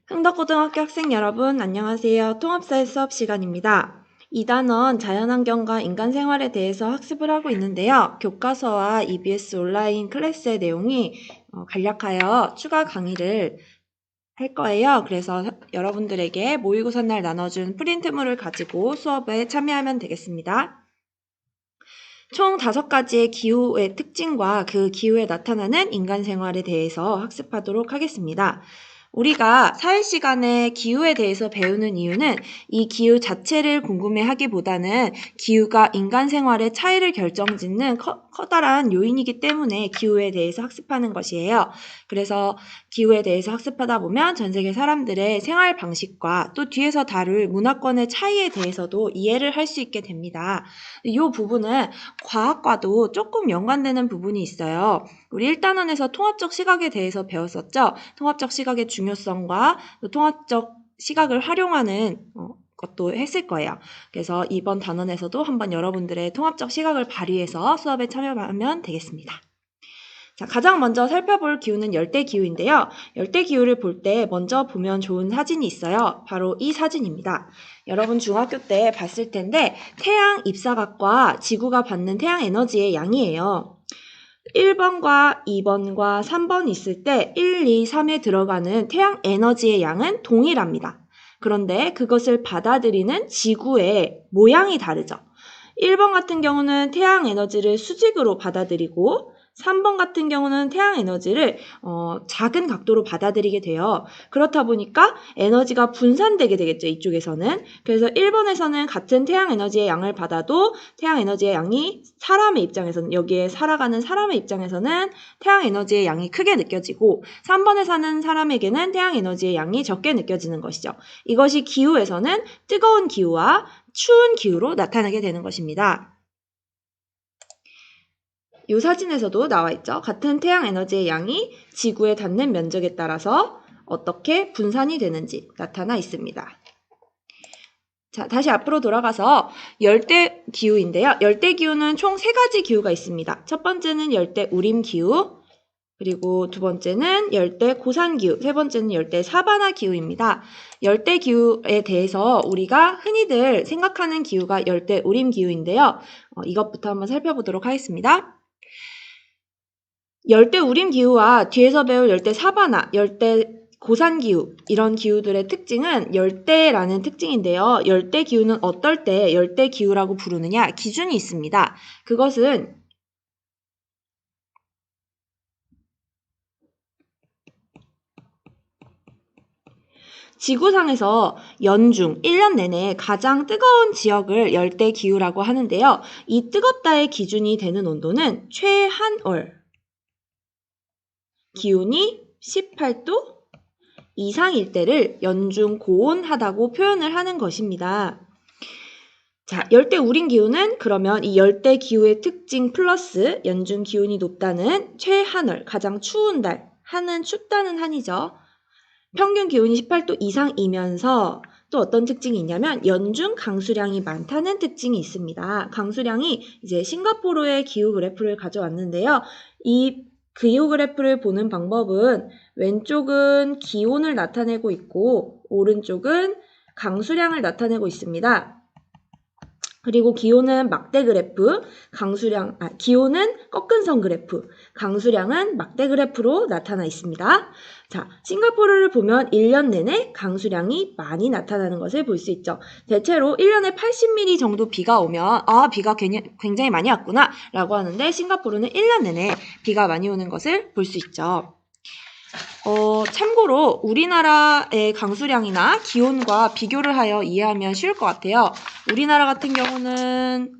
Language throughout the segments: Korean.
흥덕고등학교 학생 여러분, 안녕하세요. 통합사회 수업 시간입니다. 2단원 자연환경과 인간생활에 대해서 학습을 하고 있는데요. 교과서와 EBS 온라인 클래스의 내용이 간략하여 추가 강의를 할 거예요. 그래서 여러분들에게 모의고사 날 나눠준 프린트물을 가지고 수업에 참여하면 되겠습니다. 총 5가지의 기후의 특징과 그 기후에 나타나는 인간생활에 대해서 학습하도록 하겠습니다. 우리가 사회시간에 기후에 대해서 배우는 이유는 이 기후 자체를 궁금해하기보다는 기후가 인간생활의 차이를 결정짓는 커다란 요인이기 때문에 기후에 대해서 학습하는 것이에요. 그래서 기후에 대해서 학습하다 보면 전 세계 사람들의 생활 방식과 또 뒤에서 다룰 문화권의 차이에 대해서도 이해를 할 수 있게 됩니다. 이 부분은 과학과도 조금 연관되는 부분이 있어요. 우리 1단원에서 통합적 시각에 대해서 배웠었죠. 통합적 시각의 중요성과 또 통합적 시각을 활용하는 것도 했을 거예요. 그래서 이번 단원에서도 한번 여러분들의 통합적 시각을 발휘해서 수업에 참여하면 되겠습니다. 자, 가장 먼저 살펴볼 기후는 열대기후인데요. 열대기후를 볼 때 먼저 보면 좋은 사진이 있어요. 바로 이 사진입니다. 여러분 중학교 때 봤을 텐데 태양 입사각과 지구가 받는 태양 에너지의 양이에요. 1번과 2번과 3번 있을 때 1, 2, 3에 들어가는 태양 에너지의 양은 동일합니다. 그런데 그것을 받아들이는 지구의 모양이 다르죠. 1번 같은 경우는 태양 에너지를 수직으로 받아들이고 3번 같은 경우는 태양 에너지를 작은 각도로 받아들이게 돼요. 그렇다 보니까 에너지가 분산되게 되겠죠. 이쪽에서는. 그래서 1번에서는 같은 태양 에너지의 양을 받아도 태양 에너지의 양이 사람의 입장에서는 여기에 살아가는 사람의 입장에서는 태양 에너지의 양이 크게 느껴지고 3번에 사는 사람에게는 태양 에너지의 양이 적게 느껴지는 것이죠. 이것이 기후에서는 뜨거운 기후와 추운 기후로 나타나게 되는 것입니다. 이 사진에서도 나와 있죠. 같은 태양 에너지의 양이 지구에 닿는 면적에 따라서 어떻게 분산이 되는지 나타나 있습니다. 자, 다시 앞으로 돌아가서 열대기후인데요. 열대기후는 총 3가지 기후가 있습니다. 첫 번째는 열대우림기후, 그리고 두 번째는 열대고산기후, 세 번째는 열대사바나기후입니다. 열대기후에 대해서 우리가 흔히들 생각하는 기후가 열대우림기후인데요. 이것부터 한번 살펴보도록 하겠습니다. 열대우림기후와 뒤에서 배울 열대사바나, 열대고산기후 이런 기후들의 특징은 열대라는 특징인데요. 열대기후는 어떨 때 열대기후라고 부르느냐 기준이 있습니다. 그것은 지구상에서 연중 1년 내내 가장 뜨거운 지역을 열대기후라고 하는데요. 이 뜨겁다의 기준이 되는 온도는 최한월, 기온이 18도 이상일 때를 연중 고온하다고 표현을 하는 것입니다. 자, 열대우림기후는 그러면 이 열대기후의 특징 플러스 연중 기온이 높다는 최한월, 가장 추운 달, 한은 춥다는 한이죠. 평균 기온이 18도 이상이면서 또 어떤 특징이 있냐면 연중 강수량이 많다는 특징이 있습니다. 강수량이 이제 싱가포르의 기후 그래프를 가져왔는데요. 이 기후 그래프를 보는 방법은 왼쪽은 기온을 나타내고 있고 오른쪽은 강수량을 나타내고 있습니다. 그리고 기온은 막대 그래프, 기온은 꺾은선 그래프, 강수량은 막대 그래프로 나타나 있습니다. 자, 싱가포르를 보면 1년 내내 강수량이 많이 나타나는 것을 볼 수 있죠. 대체로 1년에 80mm 정도 비가 오면 비가 굉장히 많이 왔구나 라고 하는데 싱가포르는 1년 내내 비가 많이 오는 것을 볼 수 있죠. 참고로 우리나라의 강수량이나 기온과 비교를 하여 이해하면 쉬울 것 같아요. 우리나라 같은 경우는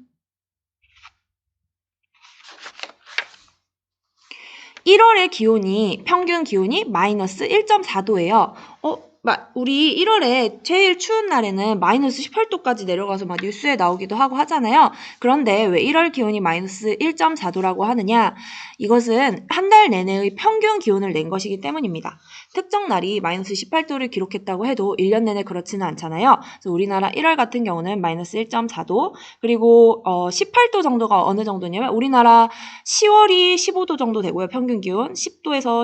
1월의 평균 기온이 마이너스 1.4도예요. 우리 1월에 제일 추운 날에는 마이너스 18도까지 내려가서 막 뉴스에 나오기도 하고 하잖아요. 그런데 왜 1월 기온이 마이너스 1.4도라고 하느냐? 이것은 한 달 내내의 평균 기온을 낸 것이기 때문입니다. 특정 날이 마이너스 18도를 기록했다고 해도 1년 내내 그렇지는 않잖아요. 그래서 우리나라 1월 같은 경우는 마이너스 1.4도, 그리고 18도 정도가 어느 정도냐면 우리나라 10월이 15도 정도 되고요. 평균 기온 10도에서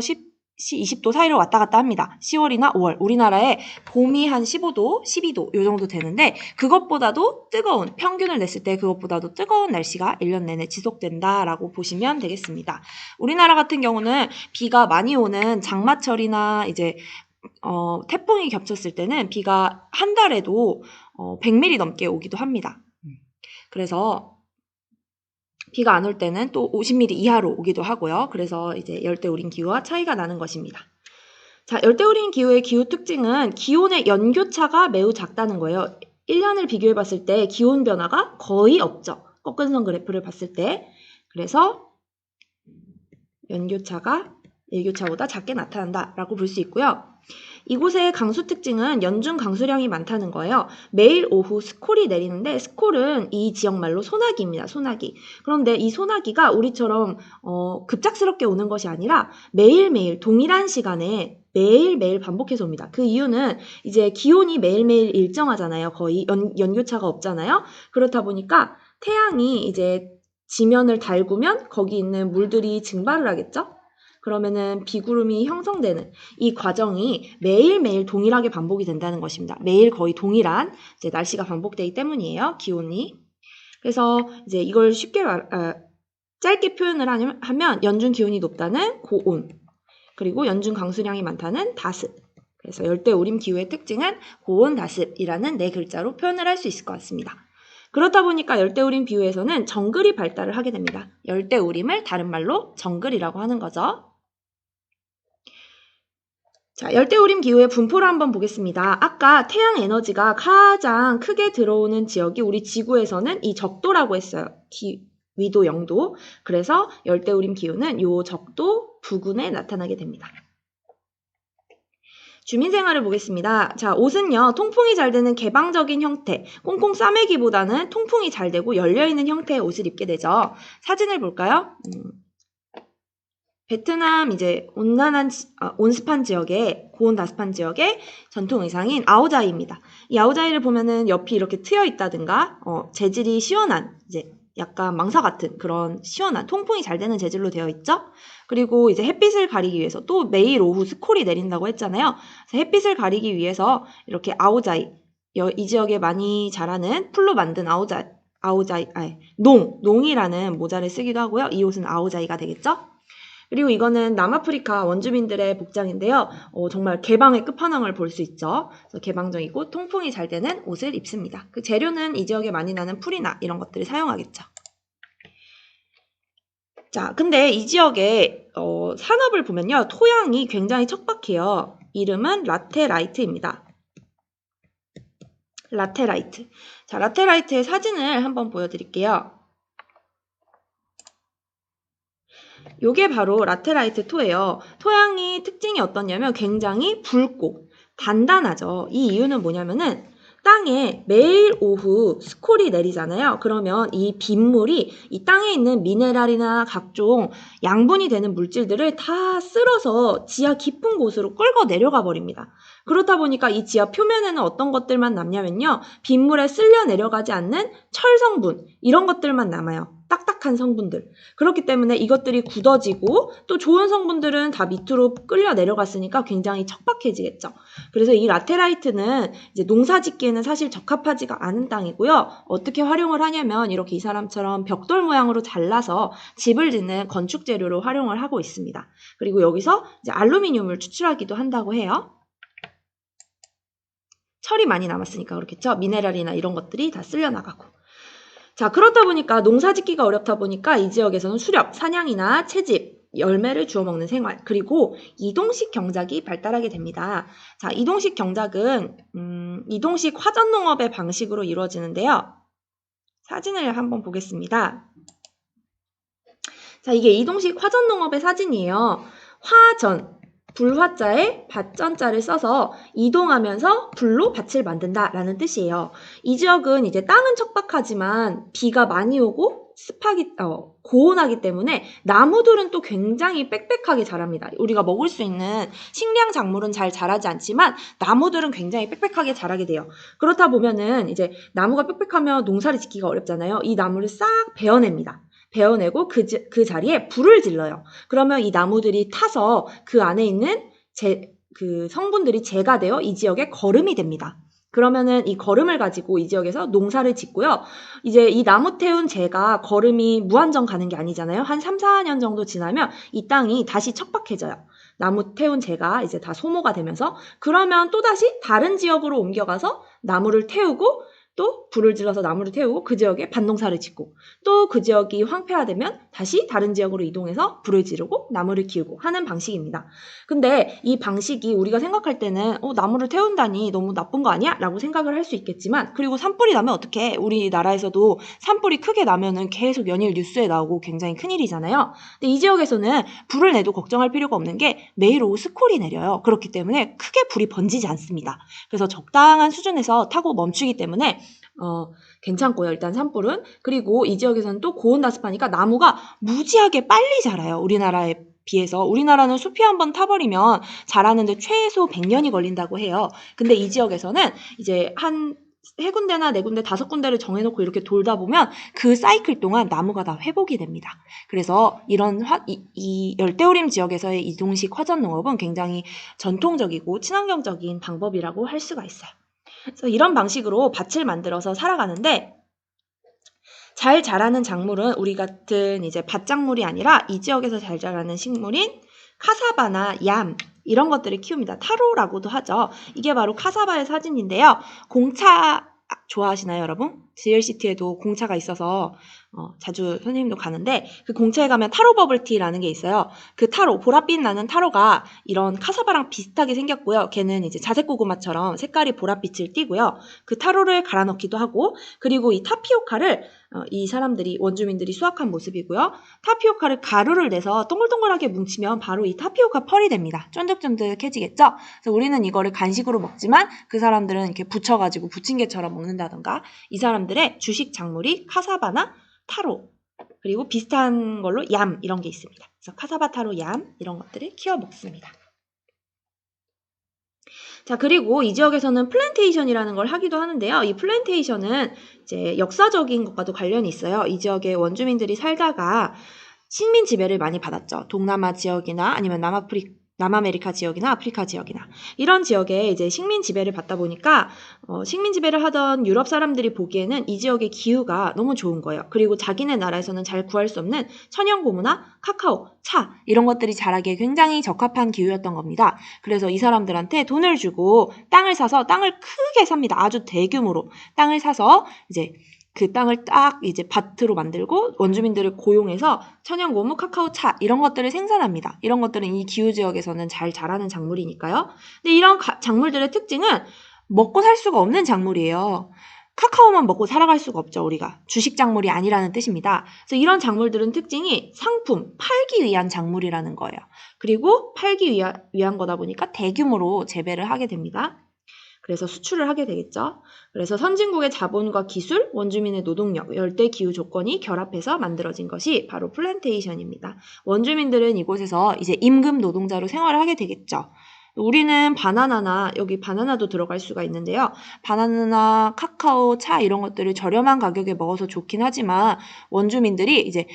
20도 사이로 왔다 갔다 합니다. 10월이나 5월. 우리나라에 봄이 한 15도, 12도 요 정도 되는데 그것보다도 뜨거운, 평균을 냈을 때 그것보다도 뜨거운 날씨가 1년 내내 지속된다라고 보시면 되겠습니다. 우리나라 같은 경우는 비가 많이 오는 장마철이나 이제 태풍이 겹쳤을 때는 비가 한 달에도 100mm 넘게 오기도 합니다. 그래서 비가 안 올 때는 또 50mm 이하로 오기도 하고요. 그래서 이제 열대우림 기후와 차이가 나는 것입니다. 자, 열대우림 기후의 기후 특징은 기온의 연교차가 매우 작다는 거예요. 1년을 비교해 봤을 때 기온 변화가 거의 없죠. 꺾은선 그래프를 봤을 때. 그래서 연교차가 일교차보다 작게 나타난다라고 볼 수 있고요. 이곳의 강수 특징은 연중 강수량이 많다는 거예요. 매일 오후 스콜이 내리는데 스콜은 이 지역 말로 소나기입니다. 소나기. 그런데 이 소나기가 우리처럼 급작스럽게 오는 것이 아니라 매일매일 동일한 시간에 매일매일 반복해서 옵니다. 그 이유는 이제 기온이 매일매일 일정하잖아요. 거의 연교차가 없잖아요. 그렇다 보니까 태양이 이제 지면을 달구면 거기 있는 물들이 증발을 하겠죠? 그러면은 비구름이 형성되는 이 과정이 매일매일 동일하게 반복이 된다는 것입니다. 매일 거의 동일한 이제 날씨가 반복되기 때문이에요. 기온이. 그래서 이제 이걸 쉽게 짧게 표현을 하면 연중 기온이 높다는 고온, 그리고 연중 강수량이 많다는 다습. 그래서 열대우림 기후의 특징은 고온 다습이라는 네 글자로 표현을 할 수 있을 것 같습니다. 그렇다 보니까 열대우림 기후에서는 정글이 발달을 하게 됩니다. 열대우림을 다른 말로 정글이라고 하는 거죠. 자, 열대우림 기후의 분포를 한번 보겠습니다. 아까 태양 에너지가 가장 크게 들어오는 지역이 우리 지구에서는 이 적도라고 했어요. 위도 0도. 그래서 열대우림 기후는 이 적도 부근에 나타나게 됩니다. 주민생활을 보겠습니다. 자, 옷은요, 통풍이 잘 되는 개방적인 형태, 꽁꽁 싸매기보다는 통풍이 잘 되고 열려있는 형태의 옷을 입게 되죠. 사진을 볼까요? 베트남 이제 온습한 지역의 고온 다습한 지역의 전통 의상인 아오자이입니다. 이 아오자이를 보면은 옆이 이렇게 트여 있다든가 재질이 시원한 이제 약간 망사 같은 그런 시원한 통풍이 잘 되는 재질로 되어 있죠. 그리고 이제 햇빛을 가리기 위해서 또 매일 오후 스콜이 내린다고 했잖아요. 그래서 햇빛을 가리기 위해서 이렇게 아오자이 이 지역에 많이 자라는 풀로 만든 농이라는 모자를 쓰기도 하고요. 이 옷은 아오자이가 되겠죠. 그리고 이거는 남아프리카 원주민들의 복장인데요. 정말 개방의 끝판왕을 볼 수 있죠. 그래서 개방적이고 통풍이 잘 되는 옷을 입습니다. 그 재료는 이 지역에 많이 나는 풀이나 이런 것들을 사용하겠죠. 자, 근데 이 지역의 산업을 보면요. 토양이 굉장히 척박해요. 이름은 라테라이트입니다. 라테라이트. 자, 라테라이트의 사진을 한번 보여드릴게요. 요게 바로 라테라이트 토예요. 토양이 특징이 어떠냐면 굉장히 붉고 단단하죠. 이 이유는 뭐냐면은 땅에 매일 오후 스콜이 내리잖아요. 그러면 이 빗물이 이 땅에 있는 미네랄이나 각종 양분이 되는 물질들을 다 쓸어서 지하 깊은 곳으로 끌고 내려가 버립니다. 그렇다 보니까 이 지하 표면에는 어떤 것들만 남냐면요. 빗물에 쓸려 내려가지 않는 철 성분 이런 것들만 남아요. 딱딱한 성분들. 그렇기 때문에 이것들이 굳어지고 또 좋은 성분들은 다 밑으로 끌려 내려갔으니까 굉장히 척박해지겠죠. 그래서 이 라테라이트는 이제 농사 짓기에는 사실 적합하지가 않은 땅이고요. 어떻게 활용을 하냐면 이렇게 이 사람처럼 벽돌 모양으로 잘라서 집을 짓는 건축 재료로 활용을 하고 있습니다. 그리고 여기서 이제 알루미늄을 추출하기도 한다고 해요. 철이 많이 남았으니까 그렇겠죠. 미네랄이나 이런 것들이 다 쓸려 나가고. 자, 그렇다 보니까 농사 짓기가 어렵다 보니까 이 지역에서는 수렵, 사냥이나 채집, 열매를 주워 먹는 생활, 그리고 이동식 경작이 발달하게 됩니다. 자, 이동식 경작은 이동식 화전 농업의 방식으로 이루어지는데요. 사진을 한번 보겠습니다. 자, 이게 이동식 화전 농업의 사진이에요. 화전, 불화자에 밭전자를 써서 이동하면서 불로 밭을 만든다라는 뜻이에요. 이 지역은 이제 땅은 척박하지만 비가 많이 오고 고온하기 때문에 나무들은 또 굉장히 빽빽하게 자랍니다. 우리가 먹을 수 있는 식량 작물은 잘 자라지 않지만 나무들은 굉장히 빽빽하게 자라게 돼요. 그렇다 보면은 이제 나무가 빽빽하면 농사를 짓기가 어렵잖아요. 이 나무를 싹 베어냅니다. 베어내고 그 자리에 불을 질러요. 그러면 이 나무들이 타서 그 안에 있는 그 성분들이 재가 되어 이 지역에 거름이 됩니다. 그러면은 이 거름을 가지고 이 지역에서 농사를 짓고요. 이제 이 나무 태운 재가 거름이 무한정 가는 게 아니잖아요. 한 3, 4년 정도 지나면 이 땅이 다시 척박해져요. 나무 태운 재가 이제 다 소모가 되면서 그러면 또다시 다른 지역으로 옮겨가서 나무를 태우고 또 불을 질러서 나무를 태우고 그 지역에 밭농사를 짓고 또 그 지역이 황폐화되면 다시 다른 지역으로 이동해서 불을 지르고 나무를 키우고 하는 방식입니다. 근데 이 방식이 우리가 생각할 때는 나무를 태운다니 너무 나쁜 거 아니야? 라고 생각을 할 수 있겠지만 그리고 산불이 나면 어떡해? 우리나라에서도 산불이 크게 나면은 계속 연일 뉴스에 나오고 굉장히 큰일이잖아요. 근데 이 지역에서는 불을 내도 걱정할 필요가 없는 게 매일 오후 스콜이 내려요. 그렇기 때문에 크게 불이 번지지 않습니다. 그래서 적당한 수준에서 타고 멈추기 때문에 괜찮고요. 일단 산불은. 그리고 이 지역에서는 또 고온다습하니까 나무가 무지하게 빨리 자라요. 우리나라에 비해서. 우리나라는 숲이 한번 타버리면 자라는데 최소 100년이 걸린다고 해요. 근데 이 지역에서는 이제 한 3군데나 4군데, 5군데를 정해놓고 이렇게 돌다 보면 그 사이클 동안 나무가 다 회복이 됩니다. 그래서 이런 이 열대우림 지역에서의 이동식 화전농업은 굉장히 전통적이고 친환경적인 방법이라고 할 수가 있어요. 그래서 이런 방식으로 밭을 만들어서 살아가는데 잘 자라는 작물은 우리 같은 이제 밭작물이 아니라 이 지역에서 잘 자라는 식물인 카사바나 얌 이런 것들을 키웁니다. 타로라고도 하죠. 이게 바로 카사바의 사진인데요. 공차 좋아하시나요, 여러분? GLCT에도 공차가 있어서 자주 선생님도 가는데 그 공차에 가면 타로 버블티라는 게 있어요. 그 타로, 보랏빛 나는 타로가 이런 카사바랑 비슷하게 생겼고요. 걔는 이제 자색 고구마처럼 색깔이 보랏빛을 띠고요. 그 타로를 갈아 넣기도 하고 그리고 이 타피오카를 이 사람들이 원주민들이 수확한 모습이고요. 타피오카를 가루를 내서 동글동글하게 뭉치면 바로 이 타피오카 펄이 됩니다. 쫀득쫀득해지겠죠? 그래서 우리는 이거를 간식으로 먹지만 그 사람들은 이렇게 부쳐가지고 부침개처럼 먹는다던가 이 사람들의 주식 작물이 카사바나 타로 그리고 비슷한 걸로 얌 이런 게 있습니다. 그래서 카사바, 타로, 얌 이런 것들을 키워 먹습니다. 자, 그리고 이 지역에서는 플랜테이션이라는 걸 하기도 하는데요. 이 플랜테이션은 이제 역사적인 것과도 관련이 있어요. 이 지역에 원주민들이 살다가 식민 지배를 많이 받았죠. 동남아 지역이나 아니면 남아메리카 지역이나 아프리카 지역이나 이런 지역에 이제 식민 지배를 받다 보니까 식민 지배를 하던 유럽 사람들이 보기에는 이 지역의 기후가 너무 좋은 거예요. 그리고 자기네 나라에서는 잘 구할 수 없는 천연고무나 카카오, 차 이런 것들이 자라기에 굉장히 적합한 기후였던 겁니다. 그래서 이 사람들한테 돈을 주고 땅을 사서 땅을 크게 삽니다. 아주 대규모로 땅을 사서 이제 그 땅을 딱 이제 밭으로 만들고 원주민들을 고용해서 천연고무, 카카오, 차 이런 것들을 생산합니다. 이런 것들은 이 기후지역에서는 잘 자라는 작물이니까요. 근데 이런 작물들의 특징은 먹고 살 수가 없는 작물이에요. 카카오만 먹고 살아갈 수가 없죠. 우리가 주식 작물이 아니라는 뜻입니다. 그래서 이런 작물들은 특징이 상품, 팔기 위한 작물이라는 거예요. 그리고 팔기 위한 거다 보니까 대규모로 재배를 하게 됩니다. 그래서 수출을 하게 되겠죠. 그래서 선진국의 자본과 기술, 원주민의 노동력, 열대 기후 조건이 결합해서 만들어진 것이 바로 플랜테이션입니다. 원주민들은 이곳에서 이제 임금 노동자로 생활을 하게 되겠죠. 우리는 바나나나 여기 바나나도 들어갈 수가 있는데요. 바나나나 카카오, 차 이런 것들을 저렴한 가격에 먹어서 좋긴 하지만 원주민들이 이제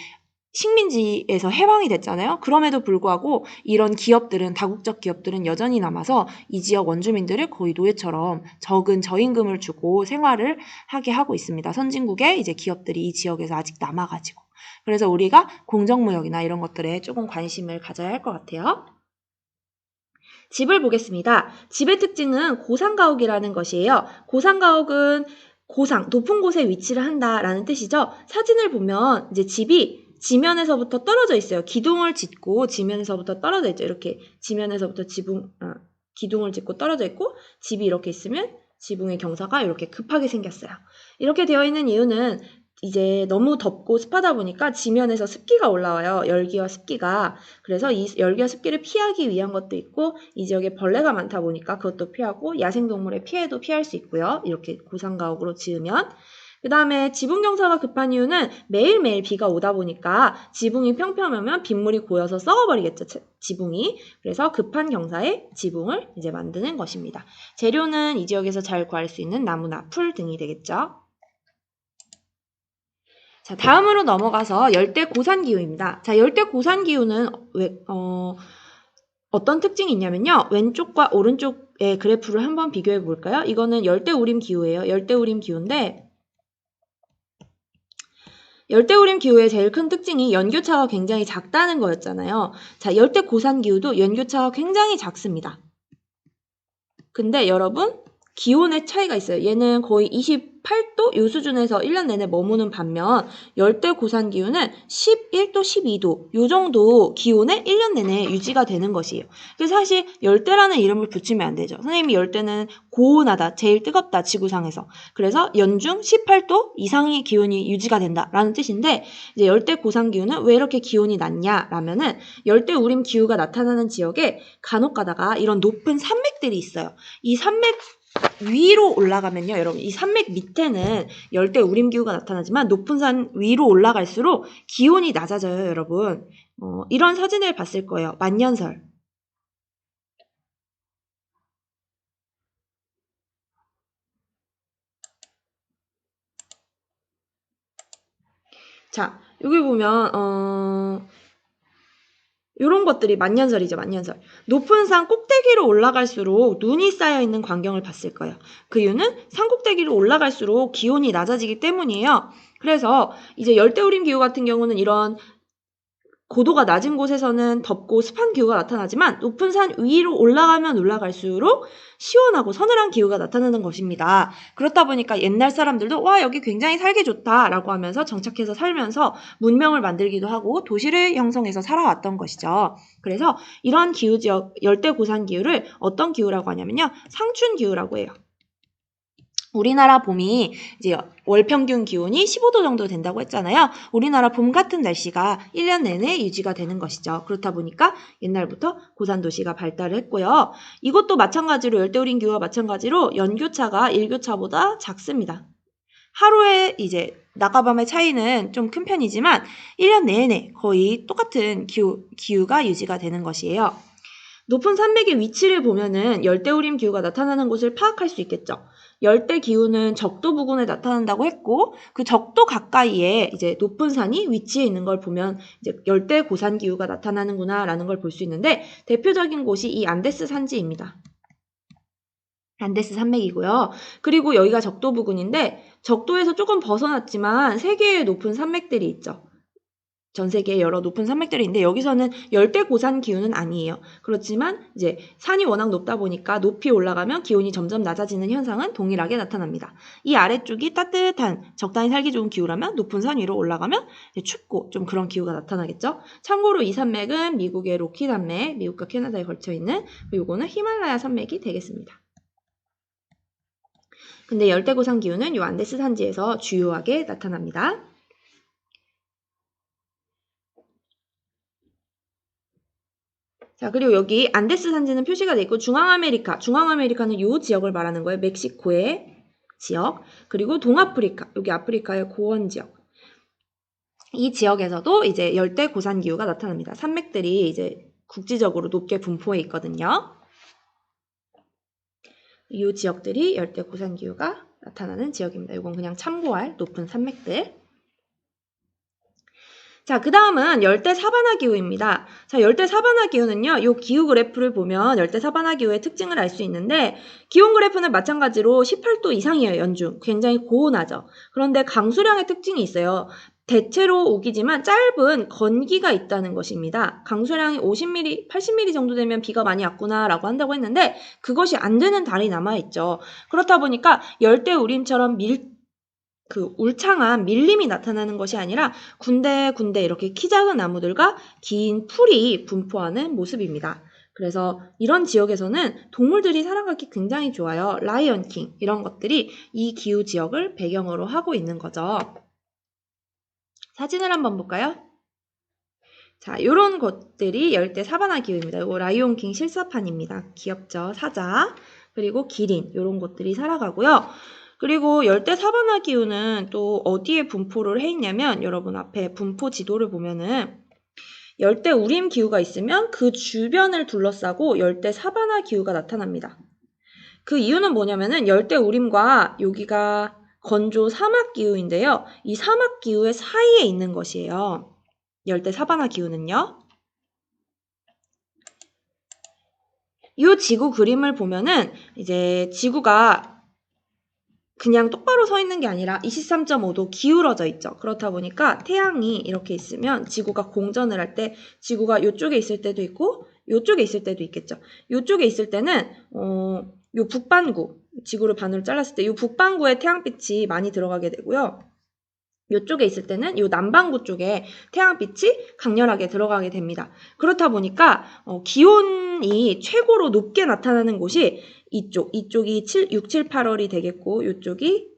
식민지에서 해방이 됐잖아요. 그럼에도 불구하고 이런 기업들은 다국적 기업들은 여전히 남아서 이 지역 원주민들을 거의 노예처럼 적은 저임금을 주고 생활을 하게 하고 있습니다. 선진국의 이제 기업들이 이 지역에서 아직 남아가지고. 그래서 우리가 공정무역이나 이런 것들에 조금 관심을 가져야 할 것 같아요. 집을 보겠습니다. 집의 특징은 고상가옥이라는 것이에요. 고상가옥은 고상, 높은 곳에 위치를 한다라는 뜻이죠. 사진을 보면 이제 집이 지면에서부터 떨어져 있어요. 기둥을 짓고 지면에서부터 떨어져 있죠. 이렇게 지면에서부터 기둥을 짓고 떨어져 있고 집이 이렇게 있으면 지붕의 경사가 이렇게 급하게 생겼어요. 이렇게 되어 있는 이유는 이제 너무 덥고 습하다 보니까 지면에서 습기가 올라와요. 열기와 습기가. 그래서 이 열기와 습기를 피하기 위한 것도 있고 이 지역에 벌레가 많다 보니까 그것도 피하고 야생동물의 피해도 피할 수 있고요. 이렇게 고상가옥으로 지으면. 그 다음에 지붕 경사가 급한 이유는 매일매일 비가 오다 보니까 지붕이 평평하면 빗물이 고여서 썩어버리겠죠, 지붕이. 그래서 급한 경사의 지붕을 이제 만드는 것입니다. 재료는 이 지역에서 잘 구할 수 있는 나무나 풀 등이 되겠죠. 자, 다음으로 넘어가서 열대 고산기후입니다. 자, 열대 고산기후는 어떤 특징이 있냐면요. 왼쪽과 오른쪽의 그래프를 한번 비교해 볼까요? 이거는 열대우림 기후예요. 열대우림 기후인데 열대우림 기후의 제일 큰 특징이 연교차가 굉장히 작다는 거였잖아요. 자, 열대 고산기후도 연교차가 굉장히 작습니다. 근데 여러분 기온의 차이가 있어요. 얘는 거의 28도 요 수준에서 1년 내내 머무는 반면 열대 고산기후는 11도, 12도 요 정도 기온에 1년 내내 유지가 되는 것이에요. 그래서 사실 열대라는 이름을 붙이면 안 되죠. 선생님이 열대는 고온하다, 제일 뜨겁다, 지구상에서. 그래서 연중 18도 이상의 기온이 유지가 된다라는 뜻인데 이제 열대 고산기후는 왜 이렇게 기온이 낮냐라면은 열대우림 기후가 나타나는 지역에 간혹 가다가 이런 높은 산맥들이 있어요. 이 산맥 위로 올라가면요, 여러분, 이 산맥 밑에는 열대 우림 기후가 나타나지만 높은 산 위로 올라갈수록 기온이 낮아져요, 여러분. 이런 사진을 봤을 거예요. 만년설. 자, 여기 보면 이런 것들이 만년설이죠, 만년설. 높은 산 꼭대기로 올라갈수록 눈이 쌓여있는 광경을 봤을 거예요. 그 이유는 산 꼭대기로 올라갈수록 기온이 낮아지기 때문이에요. 그래서 이제 열대우림 기후 같은 경우는 이런 고도가 낮은 곳에서는 덥고 습한 기후가 나타나지만 높은 산 위로 올라가면 올라갈수록 시원하고 서늘한 기후가 나타나는 것입니다. 그렇다 보니까 옛날 사람들도 와 여기 굉장히 살기 좋다라고 하면서 정착해서 살면서 문명을 만들기도 하고 도시를 형성해서 살아왔던 것이죠. 그래서 이런 기후지역 열대 고산 기후를 어떤 기후라고 하냐면요. 상춘 기후라고 해요. 우리나라 봄이 이제 월 평균 기온이 15도 정도 된다고 했잖아요. 우리나라 봄 같은 날씨가 1년 내내 유지가 되는 것이죠. 그렇다 보니까 옛날부터 고산도시가 발달을 했고요. 이것도 마찬가지로 열대우림 기후와 마찬가지로 연교차가 일교차보다 작습니다. 하루에 이제 낮과 밤의 차이는 좀 큰 편이지만 1년 내내 거의 똑같은 기후가 유지가 되는 것이에요. 높은 산맥의 위치를 보면은 열대우림 기후가 나타나는 곳을 파악할 수 있겠죠. 열대 기후는 적도 부근에 나타난다고 했고 그 적도 가까이에 이제 높은 산이 위치해 있는 걸 보면 이제 열대 고산 기후가 나타나는구나라는 걸 볼 수 있는데 대표적인 곳이 이 안데스 산지입니다. 안데스 산맥이고요. 그리고 여기가 적도 부근인데 적도에서 조금 벗어났지만 세 개의 높은 산맥들이 있죠. 전 세계에 여러 높은 산맥들이 있는데 여기서는 열대 고산 기후는 아니에요. 그렇지만 이제 산이 워낙 높다 보니까 높이 올라가면 기온이 점점 낮아지는 현상은 동일하게 나타납니다. 이 아래쪽이 따뜻한 적당히 살기 좋은 기후라면 높은 산 위로 올라가면 춥고 좀 그런 기후가 나타나겠죠. 참고로 이 산맥은 미국의 로키 산맥, 미국과 캐나다에 걸쳐 있는 요거는 히말라야 산맥이 되겠습니다. 근데 열대 고산 기후는 이 안데스 산지에서 주요하게 나타납니다. 자, 그리고 여기 안데스 산지는 표시가 돼 있고 중앙아메리카는 이 지역을 말하는 거예요. 멕시코의 지역. 그리고 동아프리카, 여기 아프리카의 고원 지역. 이 지역에서도 이제 열대 고산 기후가 나타납니다. 산맥들이 이제 국지적으로 높게 분포해 있거든요. 이 지역들이 열대 고산 기후가 나타나는 지역입니다. 이건 그냥 참고할 높은 산맥들. 자, 그 다음은 열대 사바나 기후입니다. 자, 열대 사바나 기후는요, 이 기후 그래프를 보면 열대 사바나 기후의 특징을 알 수 있는데, 기온 그래프는 마찬가지로 18도 이상이에요, 연중. 굉장히 고온하죠. 그런데 강수량의 특징이 있어요. 대체로 우기지만 짧은 건기가 있다는 것입니다. 강수량이 50mm, 80mm 정도 되면 비가 많이 왔구나라고 한다고 했는데, 그것이 안 되는 달이 남아있죠. 그렇다 보니까 열대우림처럼 울창한 밀림이 나타나는 것이 아니라 군데군데 이렇게 키 작은 나무들과 긴 풀이 분포하는 모습입니다. 그래서 이런 지역에서는 동물들이 살아가기 굉장히 좋아요. 라이언킹 이런 것들이 이 기후 지역을 배경으로 하고 있는 거죠. 사진을 한번 볼까요? 자, 요런 것들이 열대 사바나 기후입니다. 이거 라이온킹 실사판입니다. 귀엽죠? 사자, 그리고 기린 요런 것들이 살아가고요. 그리고 열대 사바나 기후는 또 어디에 분포를 해 있냐면 여러분 앞에 분포 지도를 보면은 열대 우림 기후가 있으면 그 주변을 둘러싸고 열대 사바나 기후가 나타납니다. 그 이유는 뭐냐면은 열대 우림과 여기가 건조 사막 기후인데요. 이 사막 기후의 사이에 있는 것이에요. 열대 사바나 기후는요. 이 지구 그림을 보면은 이제 지구가 그냥 똑바로 서 있는 게 아니라 23.5도 기울어져 있죠. 그렇다 보니까 태양이 이렇게 있으면 지구가 공전을 할 때 지구가 이쪽에 있을 때도 있고 이쪽에 있을 때도 있겠죠. 이쪽에 있을 때는 요 북반구, 지구를 반으로 잘랐을 때 이 북반구에 태양빛이 많이 들어가게 되고요. 이쪽에 있을 때는 이 남반구 쪽에 태양빛이 강렬하게 들어가게 됩니다. 그렇다 보니까 기온이 최고로 높게 나타나는 곳이 이쪽이 6, 7, 8월이 되겠고 이쪽이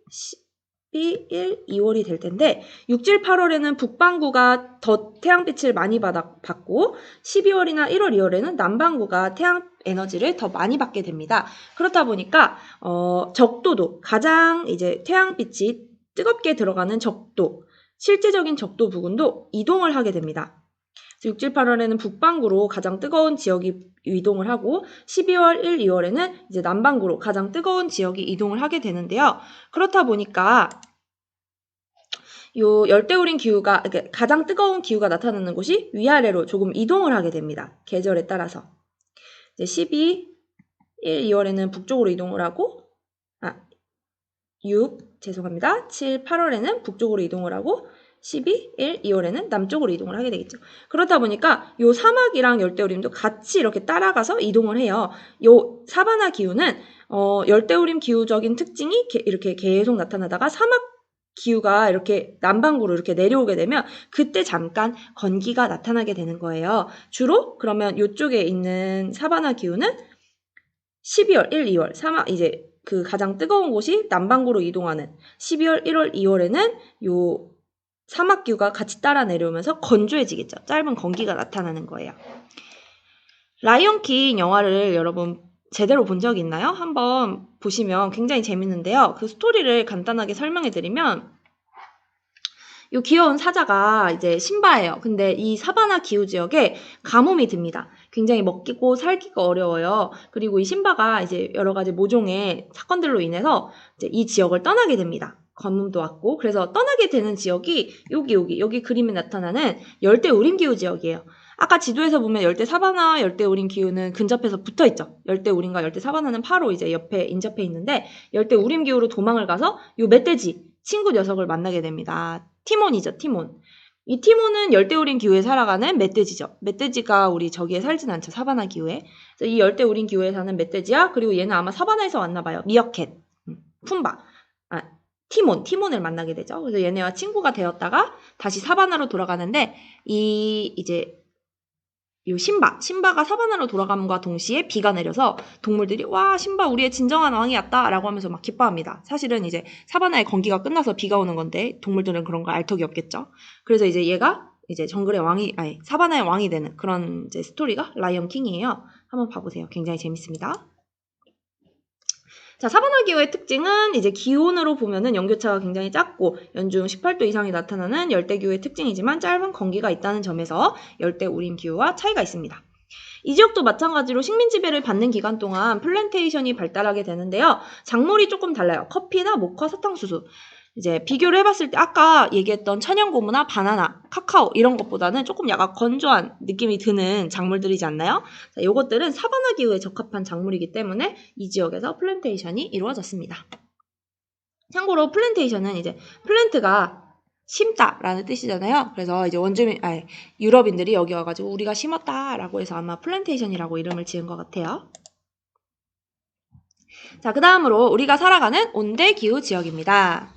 12, 1, 2월이 될 텐데 6, 7, 8월에는 북반구가 더 태양빛을 많이 받고 12월이나 1월, 2월에는 남반구가 태양 에너지를 더 많이 받게 됩니다. 그렇다 보니까 적도도 가장 이제 태양빛이 뜨겁게 들어가는 적도, 실제적인 적도 부근도 이동을 하게 됩니다. 6, 7, 8월에는 북반구로 가장 뜨거운 지역이 이동을 하고 12월, 1, 2월에는 이제 남반구로 가장 뜨거운 지역이 이동을 하게 되는데요. 그렇다 보니까 요 열대우림 기후가 가장 뜨거운 기후가 나타나는 곳이 위아래로 조금 이동을 하게 됩니다. 계절에 따라서. 이제 12, 1, 2월에는 북쪽으로 이동을 하고 7, 8월에는 북쪽으로 이동을 하고 12, 1, 2월에는 남쪽으로 이동을 하게 되겠죠. 그렇다 보니까 요 사막이랑 열대우림도 같이 이렇게 따라가서 이동을 해요. 요 사바나 기후는 열대우림 기후적인 특징이 이렇게 계속 나타나다가 사막 기후가 이렇게 남반구로 이렇게 내려오게 되면 그때 잠깐 건기가 나타나게 되는 거예요. 주로 그러면 이쪽에 있는 사바나 기후는 12월, 1, 2월 사막 이제 그 가장 뜨거운 곳이 남반구로 이동하는 12월, 1월, 2월에는 요 사막기후가 같이 따라 내려오면서 건조해지겠죠. 짧은 건기가 나타나는 거예요. 라이온킹 영화를 여러분 제대로 본 적이 있나요? 한번 보시면 굉장히 재밌는데요. 그 스토리를 간단하게 설명해 드리면 요 귀여운 사자가 이제 신바예요. 근데 이 사바나 기후 지역에 가뭄이 듭니다. 굉장히 먹기고 살기가 어려워요. 그리고 이 신바가 이제 여러 가지 모종의 사건들로 인해서 이제 이 지역을 떠나게 됩니다. 가뭄도 왔고 그래서 떠나게 되는 지역이 여기 그림에 나타나는 열대 우림 기후 지역이에요. 아까 지도에서 보면 열대 사바나, 열대 우림 기후는 근접해서 붙어 있죠. 열대 우림과 열대 사바나는 바로 이제 옆에 인접해 있는데 열대 우림 기후로 도망을 가서 요 멧돼지 친구 녀석을 만나게 됩니다. 티몬이죠, 티몬. 이 티몬은 열대우림 기후에 살아가는 멧돼지죠. 멧돼지가 우리 저기에 살진 않죠, 사바나 기후에. 그래서 이 열대우림 기후에 사는 멧돼지야. 그리고 얘는 아마 사바나에서 왔나 봐요. 미어캣, 푼바. 티몬을 만나게 되죠. 그래서 얘네와 친구가 되었다가 다시 사바나로 돌아가는데 이제 요 신바가 사바나로 돌아감과 동시에 비가 내려서 동물들이 와 신바 우리의 진정한 왕이 왔다 라고 하면서 막 기뻐합니다. 사실은 이제 사바나의 건기가 끝나서 비가 오는 건데 동물들은 그런 거 알 턱이 없겠죠. 그래서 이제 얘가 이제 정글의 사바나의 왕이 되는 그런 이제 스토리가 라이언 킹이에요. 한번 봐보세요. 굉장히 재밌습니다. 자, 사바나 기후의 특징은 이제 기온으로 보면은 연교차가 굉장히 작고 연중 18도 이상이 나타나는 열대기후의 특징이지만 짧은 건기가 있다는 점에서 열대우림 기후와 차이가 있습니다. 이 지역도 마찬가지로 식민 지배를 받는 기간 동안 플랜테이션이 발달하게 되는데요. 작물이 조금 달라요. 커피나 모카, 사탕수수. 이제 비교를 해봤을 때 아까 얘기했던 천연고무나 바나나, 카카오 이런 것보다는 조금 약간 건조한 느낌이 드는 작물들이지 않나요? 자, 요것들은 사바나 기후에 적합한 작물이기 때문에 이 지역에서 플랜테이션이 이루어졌습니다. 참고로 플랜테이션은 이제 플랜트가 심다라는 뜻이잖아요. 그래서 이제 유럽인들이 여기 와가지고 우리가 심었다라고 해서 아마 플랜테이션이라고 이름을 지은 것 같아요. 자, 그 다음으로 우리가 살아가는 온대기후 지역입니다.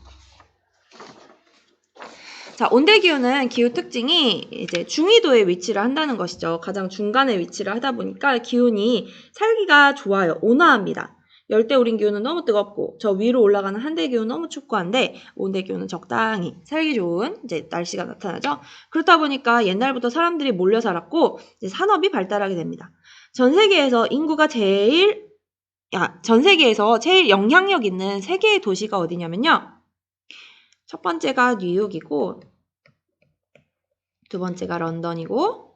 자, 온대기후는 기후 특징이 이제 중위도에 위치를 한다는 것이죠. 가장 중간에 위치를 하다 보니까 기온이 살기가 좋아요. 온화합니다. 열대우림 기후는 너무 뜨겁고 저 위로 올라가는 한대기후는 너무 춥고 한데 온대기후는 적당히 살기 좋은 이제 날씨가 나타나죠. 그렇다 보니까 옛날부터 사람들이 몰려 살았고 이제 산업이 발달하게 됩니다. 전 세계에서 제일 영향력 있는 세 개의 도시가 어디냐면요. 첫 번째가 뉴욕이고 두 번째가 런던이고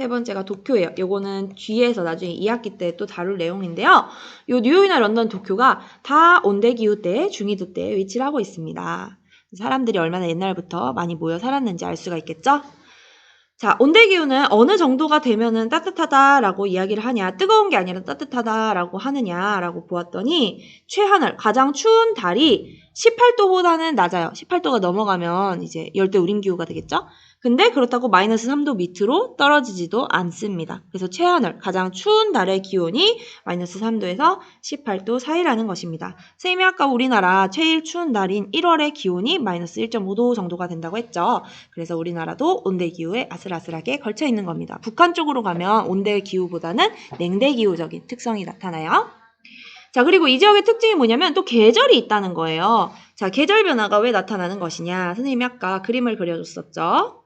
세 번째가 도쿄예요. 요거는 뒤에서 나중에 2학기 때 또 다룰 내용인데요. 요 뉴욕이나 런던, 도쿄가 다 온대기후 때, 중위도 때 위치를 하고 있습니다. 사람들이 얼마나 옛날부터 많이 모여 살았는지 알 수가 있겠죠? 자, 온대기후는 어느 정도가 되면은 따뜻하다라고 이야기를 하냐, 뜨거운 게 아니라 따뜻하다라고 하느냐라고 보았더니 최하늘, 가장 추운 달이 18도보다는 낮아요. 18도가 넘어가면 이제 열대우림기후가 되겠죠? 근데 그렇다고 마이너스 3도 밑으로 떨어지지도 않습니다. 그래서 최하늘, 가장 추운 달의 기온이 마이너스 3도에서 18도 사이라는 것입니다. 선생님이 아까 우리나라 제일 추운 달인 1월의 기온이 마이너스 1.5도 정도가 된다고 했죠. 그래서 우리나라도 온대기후에 아슬아슬하게 걸쳐 있는 겁니다. 북한 쪽으로 가면 온대기후보다는 냉대기후적인 특성이 나타나요. 자, 그리고 이 지역의 특징이 뭐냐면 또 계절이 있다는 거예요. 자, 계절 변화가 왜 나타나는 것이냐. 선생님이 아까 그림을 그려줬었죠.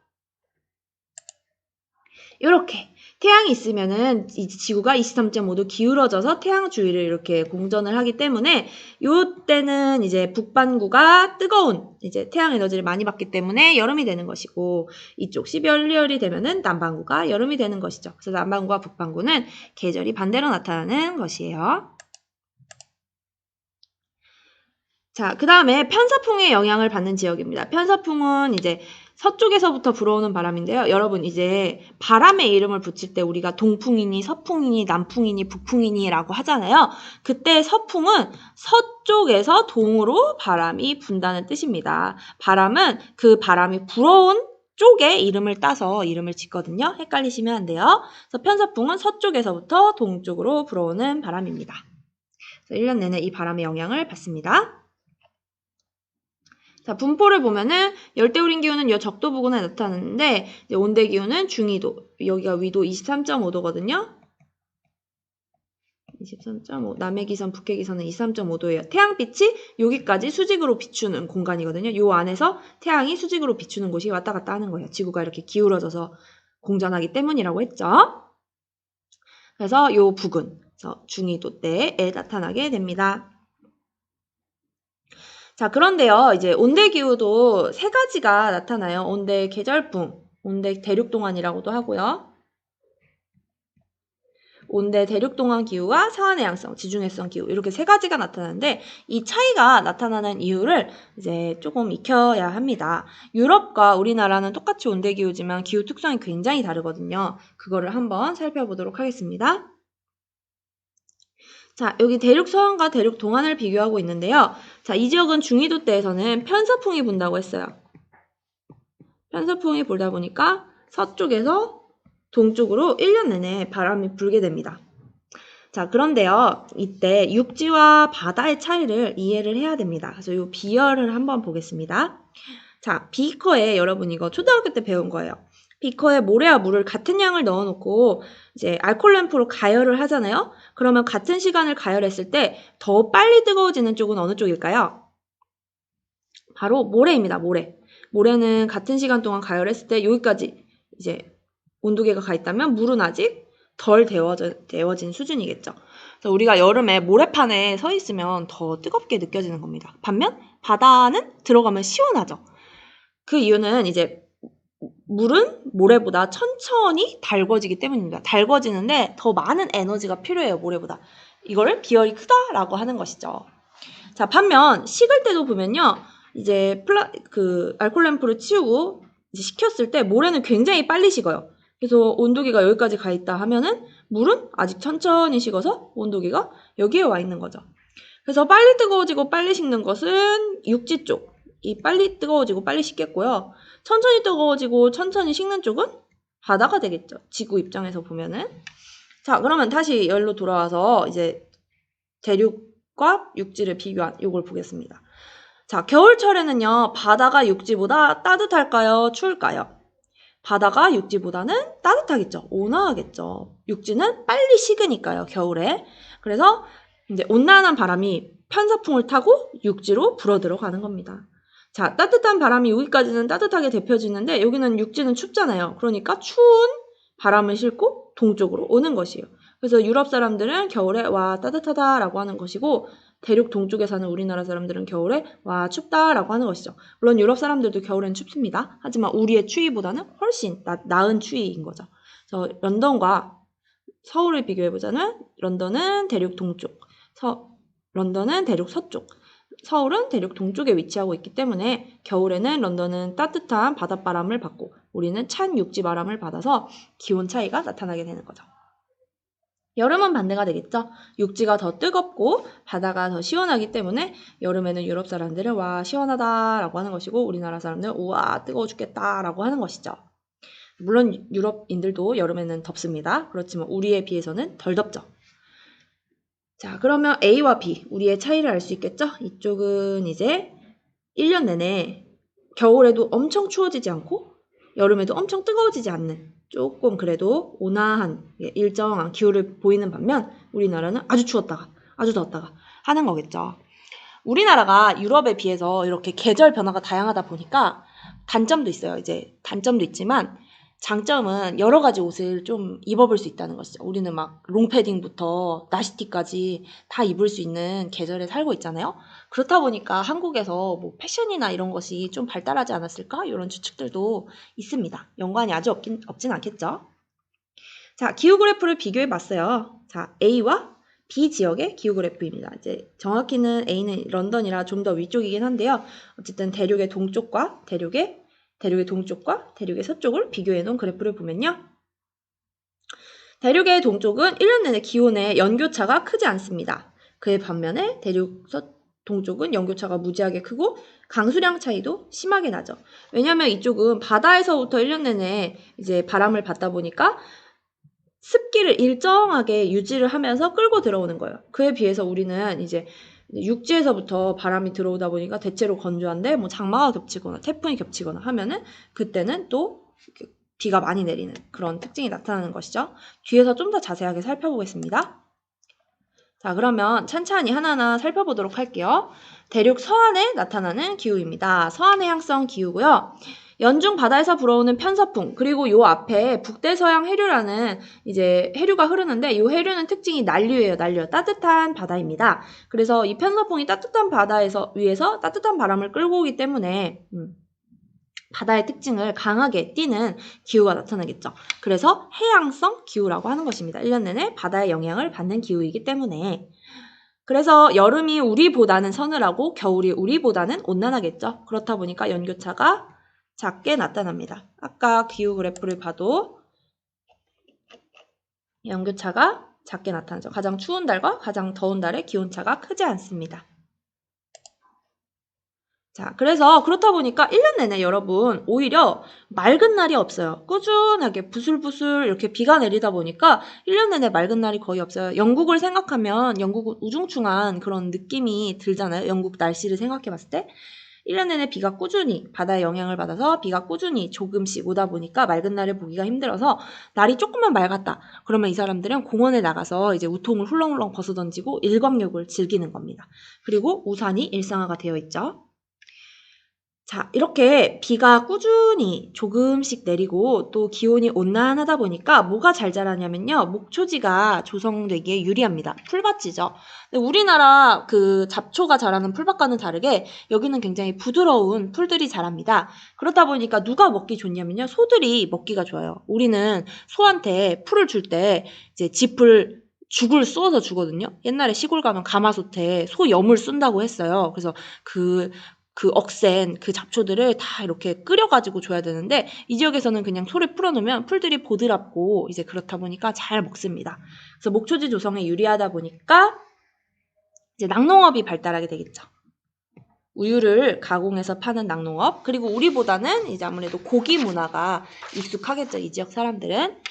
이렇게 태양이 있으면은 이 지구가 23.5도 기울어져서 태양 주위를 이렇게 공전을 하기 때문에 요때는 이제 북반구가 뜨거운 이제 태양 에너지를 많이 받기 때문에 여름이 되는 것이고, 이쪽 12월, 1월이 되면은 남반구가 여름이 되는 것이죠. 그래서 남반구와 북반구는 계절이 반대로 나타나는 것이에요. 자, 그 다음에 편서풍의 영향을 받는 지역입니다. 편서풍은 이제 서쪽에서부터 불어오는 바람인데요. 여러분, 이제 바람의 이름을 붙일 때 우리가 동풍이니 서풍이니 남풍이니 북풍이니 라고 하잖아요. 그때 서풍은 서쪽에서 동으로 바람이 분다는 뜻입니다. 바람은 그 바람이 불어온 쪽에 이름을 따서 이름을 짓거든요. 헷갈리시면 안 돼요. 그래서 편서풍은 서쪽에서부터 동쪽으로 불어오는 바람입니다. 그래서 1년 내내 이 바람의 영향을 받습니다. 자, 분포를 보면은 열대우림 기후는 요 적도 부근에 나타나는데, 이제 온대 기후는 중위도, 여기가 위도 23.5도거든요. 23.5, 남해 기선, 북해 기선은 23.5도예요. 태양빛이 여기까지 수직으로 비추는 공간이거든요. 요 안에서 태양이 수직으로 비추는 곳이 왔다 갔다 하는 거예요. 지구가 이렇게 기울어져서 공전하기 때문이라고 했죠. 그래서 요 부근, 중위도 때에 나타나게 됩니다. 자, 그런데요, 이제 온대기후도 세 가지가 나타나요. 온대 계절풍, 온대 대륙동안이라고도 하고요. 온대 대륙동안 기후와 상하내양성, 지중해성 기후, 이렇게 세 가지가 나타나는데, 이 차이가 나타나는 이유를 이제 조금 익혀야 합니다. 유럽과 우리나라는 똑같이 온대기후지만 기후 특성이 굉장히 다르거든요. 그거를 한번 살펴보도록 하겠습니다. 자, 여기 대륙 서안과 대륙 동안을 비교하고 있는데요. 자, 이 지역은 중위도 때에서는 편서풍이 분다고 했어요. 편서풍이 불다 보니까 서쪽에서 동쪽으로 1년 내내 바람이 불게 됩니다. 자, 그런데요, 이때 육지와 바다의 차이를 이해를 해야 됩니다. 그래서 이 비열을 한번 보겠습니다. 자, 비커에 여러분 이거 초등학교 때 배운 거예요. 비커에 모래와 물을 같은 양을 넣어놓고 이제 알콜 램프로 가열을 하잖아요. 그러면 같은 시간을 가열했을 때 더 빨리 뜨거워지는 쪽은 어느 쪽일까요? 바로 모래입니다. 모래. 모래는 같은 시간 동안 가열했을 때 여기까지 이제 온도계가 가 있다면 물은 아직 덜 데워진 수준이겠죠. 그래서 우리가 여름에 모래판에 서 있으면 더 뜨겁게 느껴지는 겁니다. 반면 바다는 들어가면 시원하죠. 그 이유는 이제 물은 모래보다 천천히 달궈지기 때문입니다. 달궈지는데 더 많은 에너지가 필요해요, 모래보다. 이걸 비열이 크다라고 하는 것이죠. 자, 반면 식을 때도 보면요, 이제 알콜 램프를 치우고 이제 식혔을 때 모래는 굉장히 빨리 식어요. 그래서 온도계가 여기까지 가 있다 하면은 물은 아직 천천히 식어서 온도계가 여기에 와 있는 거죠. 그래서 빨리 뜨거워지고 빨리 식는 것은 육지 쪽. 이 빨리 뜨거워지고 빨리 식겠고요. 천천히 뜨거워지고 천천히 식는 쪽은 바다가 되겠죠. 지구 입장에서 보면은. 자, 그러면 다시 열로 돌아와서 이제 대륙과 육지를 비교한 이걸 보겠습니다. 자, 겨울철에는요, 바다가 육지보다 따뜻할까요? 추울까요? 바다가 육지보다는 따뜻하겠죠. 온화하겠죠. 육지는 빨리 식으니까요, 겨울에. 그래서 이제 온난한 바람이 편서풍을 타고 육지로 불어 들어가는 겁니다. 자, 따뜻한 바람이 여기까지는 따뜻하게 데펴지는데 여기는 육지는 춥잖아요. 그러니까 추운 바람을 싣고 동쪽으로 오는 것이에요. 그래서 유럽 사람들은 겨울에 와 따뜻하다라고 하는 것이고, 대륙 동쪽에 사는 우리나라 사람들은 겨울에 와 춥다라고 하는 것이죠. 물론 유럽 사람들도 겨울엔 춥습니다. 하지만 우리의 추위보다는 훨씬 나은 추위인 거죠. 그래서 런던과 서울을 비교해보자면 런던은 대륙 동쪽, 런던은 대륙 서쪽, 서울은 대륙 동쪽에 위치하고 있기 때문에 겨울에는 런던은 따뜻한 바닷바람을 받고 우리는 찬 육지 바람을 받아서 기온 차이가 나타나게 되는 거죠. 여름은 반대가 되겠죠. 육지가 더 뜨겁고 바다가 더 시원하기 때문에 여름에는 유럽 사람들은 와 시원하다라고 하는 것이고 우리나라 사람들은 우와 뜨거워 죽겠다라고 하는 것이죠. 물론 유럽인들도 여름에는 덥습니다. 그렇지만 우리에 비해서는 덜 덥죠. 자, 그러면 A와 B, 우리의 차이를 알 수 있겠죠? 이쪽은 이제 1년 내내 겨울에도 엄청 추워지지 않고 여름에도 엄청 뜨거워지지 않는 조금 그래도 온화한 일정한 기후를 보이는 반면 우리나라는 아주 추웠다가 아주 더웠다가 하는 거겠죠. 우리나라가 유럽에 비해서 이렇게 계절 변화가 다양하다 보니까 단점도 있어요. 이제 단점도 있지만 장점은 여러 가지 옷을 좀 입어볼 수 있다는 것이죠. 우리는 막 롱패딩부터 나시티까지 다 입을 수 있는 계절에 살고 있잖아요. 그렇다 보니까 한국에서 뭐 패션이나 이런 것이 좀 발달하지 않았을까? 이런 추측들도 있습니다. 연관이 아주 없진 않겠죠. 자, 기후 그래프를 비교해 봤어요. 자, A와 B 지역의 기후 그래프입니다. 이제 정확히는 A는 런던이라 좀 더 위쪽이긴 한데요. 어쨌든 대륙의 동쪽과 대륙의 서쪽을 비교해 놓은 그래프를 보면요. 대륙의 동쪽은 1년 내내 기온의 연교차가 크지 않습니다. 그에 반면에 대륙 동쪽은 연교차가 무지하게 크고 강수량 차이도 심하게 나죠. 왜냐하면 이쪽은 바다에서부터 1년 내내 이제 바람을 받다 보니까 습기를 일정하게 유지를 하면서 끌고 들어오는 거예요. 그에 비해서 우리는 이제 육지에서부터 바람이 들어오다 보니까 대체로 건조한데 뭐 장마가 겹치거나 태풍이 겹치거나 하면은 그때는 또 비가 많이 내리는 그런 특징이 나타나는 것이죠. 뒤에서 좀 더 자세하게 살펴보겠습니다. 자, 그러면 찬찬히 하나하나 살펴보도록 할게요. 대륙 서안에 나타나는 기후입니다. 서안의 향성 기후고요. 연중 바다에서 불어오는 편서풍, 그리고 요 앞에 북대서양 해류라는 이제 해류가 흐르는데 요 해류는 특징이 난류예요. 따뜻한 바다입니다. 그래서 이 편서풍이 따뜻한 위에서 따뜻한 바람을 끌고 오기 때문에 바다의 특징을 강하게 띠는 기후가 나타나겠죠. 그래서 해양성 기후라고 하는 것입니다. 1년 내내 바다의 영향을 받는 기후이기 때문에. 그래서 여름이 우리보다는 서늘하고 겨울이 우리보다는 온난하겠죠. 그렇다 보니까 연교차가 작게 나타납니다. 아까 기후 그래프를 봐도 연교차가 작게 나타나죠. 가장 추운 달과 가장 더운 달의 기온차가 크지 않습니다. 자, 그래서 그렇다 보니까 1년 내내 여러분 오히려 맑은 날이 없어요. 꾸준하게 부슬부슬 이렇게 비가 내리다 보니까 1년 내내 맑은 날이 거의 없어요. 영국을 생각하면 영국은 우중충한 그런 느낌이 들잖아요. 영국 날씨를 생각해 봤을 때. 1년 내내 비가 꾸준히 바다의 영향을 받아서 비가 꾸준히 조금씩 오다 보니까 맑은 날을 보기가 힘들어서 날이 조금만 맑았다. 그러면 이 사람들은 공원에 나가서 이제 우통을 훌렁훌렁 벗어던지고 일광욕을 즐기는 겁니다. 그리고 우산이 일상화가 되어 있죠. 자, 이렇게 비가 꾸준히 조금씩 내리고 또 기온이 온난하다 보니까 뭐가 잘 자라냐면요. 목초지가 조성되기에 유리합니다. 풀밭이죠. 근데 우리나라 그 잡초가 자라는 풀밭과는 다르게 여기는 굉장히 부드러운 풀들이 자랍니다. 그렇다 보니까 누가 먹기 좋냐면요. 소들이 먹기가 좋아요. 우리는 소한테 풀을 줄 때 이제 죽을 쏘아서 주거든요. 옛날에 시골 가면 가마솥에 소 염을 쏜다고 했어요. 그래서 그 억센 그 잡초들을 다 이렇게 끓여가지고 줘야 되는데 이 지역에서는 그냥 소를 풀어놓으면 풀들이 보드랍고 이제 그렇다 보니까 잘 먹습니다. 그래서 목초지 조성에 유리하다 보니까 이제 낙농업이 발달하게 되겠죠. 우유를 가공해서 파는 낙농업, 그리고 우리보다는 이제 아무래도 고기 문화가 익숙하겠죠. 이 지역 사람들은.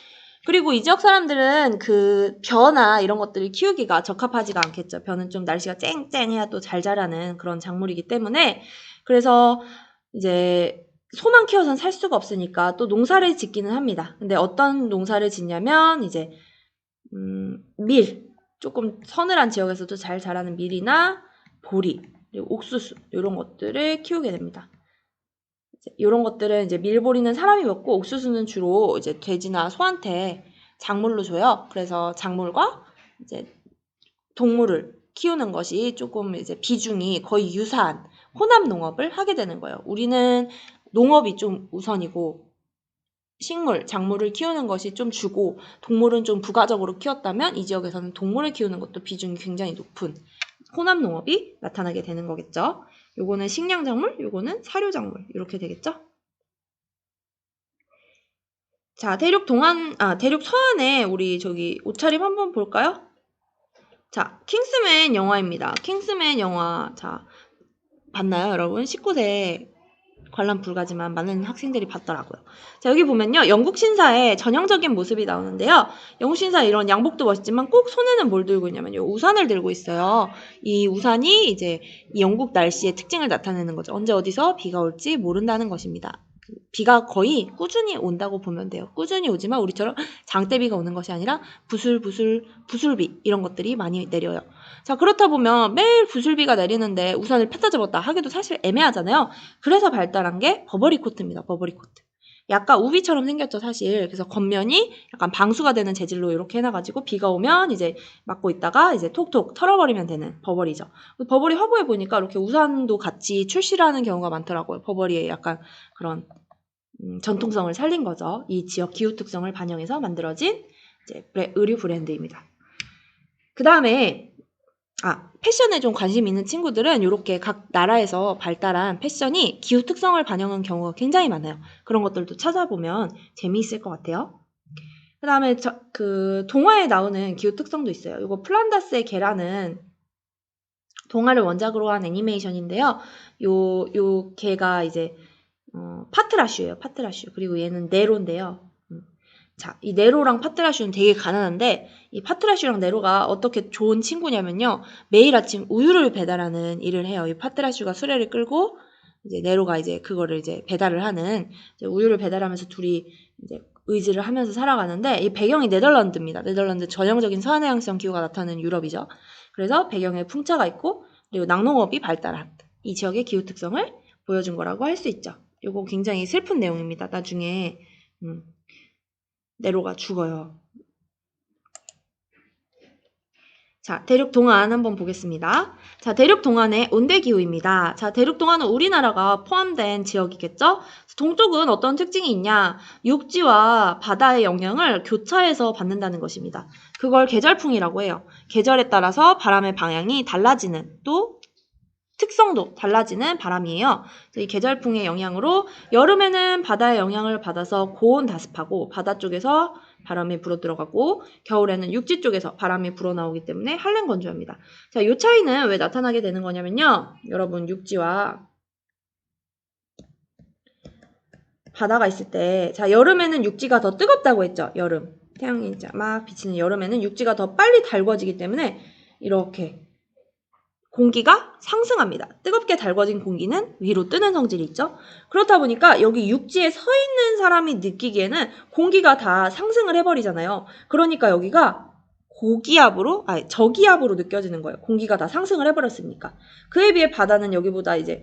그리고 이 지역 사람들은 그 벼나 이런 것들을 키우기가 적합하지가 않겠죠. 벼는 좀 날씨가 쨍쨍해야 또 잘 자라는 그런 작물이기 때문에 그래서 이제 소만 키워서는 살 수가 없으니까 또 농사를 짓기는 합니다. 근데 어떤 농사를 짓냐면 이제 밀, 조금 서늘한 지역에서도 잘 자라는 밀이나 보리, 그리고 옥수수 이런 것들을 키우게 됩니다. 이런 것들은 이제 밀보리는 사람이 먹고 옥수수는 주로 이제 돼지나 소한테 작물로 줘요. 그래서 작물과 이제 동물을 키우는 것이 조금 이제 비중이 거의 유사한 혼합 농업을 하게 되는 거예요. 우리는 농업이 좀 우선이고 식물, 작물을 키우는 것이 좀 주고 동물은 좀 부가적으로 키웠다면 이 지역에서는 동물을 키우는 것도 비중이 굉장히 높은 혼합 농업이 나타나게 되는 거겠죠. 요거는 식량작물, 요거는 사료작물 이렇게 되겠죠. 자, 대륙 서안에 우리 저기 옷차림 한번 볼까요? 자, 킹스맨 영화입니다. 킹스맨 영화. 자, 봤나요, 여러분? 19세 관람 불가지만 많은 학생들이 봤더라고요. 자, 여기 보면요. 영국 신사의 전형적인 모습이 나오는데요. 영국 신사 이런 양복도 멋있지만 꼭 손에는 뭘 들고 있냐면요. 우산을 들고 있어요. 이 우산이 이제 이 영국 날씨의 특징을 나타내는 거죠. 언제 어디서 비가 올지 모른다는 것입니다. 비가 거의 꾸준히 온다고 보면 돼요. 꾸준히 오지만 우리처럼 장대비가 오는 것이 아니라 부술비 이런 것들이 많이 내려요. 자, 그렇다 보면 매일 부술비가 내리는데 우산을 폈다 접었다 하기도 사실 애매하잖아요. 그래서 발달한 게 버버리 코트입니다. 버버리 코트. 약간 우비처럼 생겼죠, 사실. 그래서 겉면이 약간 방수가 되는 재질로 이렇게 해놔가지고 비가 오면 이제 막고 있다가 이제 톡톡 털어버리면 되는 버버리죠. 버버리 화보에 보니까 이렇게 우산도 같이 출시를 하는 경우가 많더라고요. 버버리의 약간 그런 전통성을 살린 거죠. 이 지역 기후 특성을 반영해서 만들어진 이제 의류 브랜드입니다. 그 다음에 패션에 좀 관심 있는 친구들은 이렇게 각 나라에서 발달한 패션이 기후 특성을 반영한 경우가 굉장히 많아요. 그런 것들도 찾아보면 재미있을 것 같아요. 그 다음에 그 동화에 나오는 기후 특성도 있어요. 이거 플란다스의 개라는 동화를 원작으로 한 애니메이션인데요. 요 개가 이제 파트라슈예요. 파트라슈. 그리고 얘는 네로인데요. 자, 이 네로랑 파트라슈는 되게 가난한데 이 파트라슈랑 네로가 어떻게 좋은 친구냐면요. 매일 아침 우유를 배달하는 일을 해요. 이 파트라슈가 수레를 끌고 이제 네로가 이제 그거를 이제 배달을 하는 이제 우유를 배달하면서 둘이 이제 의지를 하면서 살아가는데 이 배경이 네덜란드입니다. 네덜란드 전형적인 서해양성 기후가 나타나는 유럽이죠. 그래서 배경에 풍차가 있고 그리고 낙농업이 발달한 이 지역의 기후 특성을 보여준 거라고 할 수 있죠. 이거 굉장히 슬픈 내용입니다. 나중에 네로가 죽어요. 자, 대륙 동안 한번 보겠습니다. 자, 대륙 동안의 온대기후입니다. 자, 대륙 동안은 우리나라가 포함된 지역이겠죠? 동쪽은 어떤 특징이 있냐? 육지와 바다의 영향을 교차해서 받는다는 것입니다. 그걸 계절풍이라고 해요. 계절에 따라서 바람의 방향이 달라지는 또 특성도 달라지는 바람이에요. 이 계절풍의 영향으로 여름에는 바다의 영향을 받아서 고온 다습하고 바다 쪽에서 바람이 불어 들어가고 겨울에는 육지 쪽에서 바람이 불어 나오기 때문에 한랭 건조합니다. 자, 이 차이는 왜 나타나게 되는 거냐면요. 여러분 육지와 바다가 있을 때 자, 여름에는 육지가 더 뜨겁다고 했죠. 여름. 태양이 막 비치는 여름에는 육지가 더 빨리 달궈지기 때문에 이렇게 공기가 상승합니다. 뜨겁게 달궈진 공기는 위로 뜨는 성질이 있죠. 그렇다 보니까 여기 육지에 서 있는 사람이 느끼기에는 공기가 다 상승을 해버리잖아요. 그러니까 여기가 저기압으로 느껴지는 거예요. 공기가 다 상승을 해버렸으니까. 그에 비해 바다는 여기보다 이제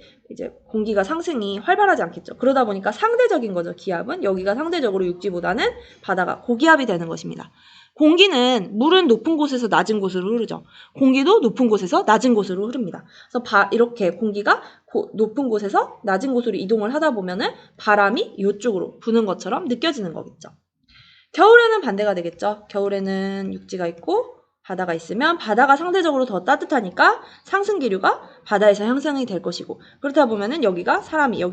공기가 상승이 활발하지 않겠죠. 그러다 보니까 상대적인 거죠. 기압은 여기가 상대적으로 육지보다는 바다가 고기압이 되는 것입니다. 물은 높은 곳에서 낮은 곳으로 흐르죠. 공기도 높은 곳에서 낮은 곳으로 흐릅니다. 그래서 이렇게 공기가 높은 곳에서 낮은 곳으로 이동을 하다 보면은 바람이 이쪽으로 부는 것처럼 느껴지는 거겠죠. 겨울에는 반대가 되겠죠. 겨울에는 육지가 있고 바다가 있으면 바다가 상대적으로 더 따뜻하니까 상승기류가 바다에서 형성이 될 것이고 그렇다 보면은 여기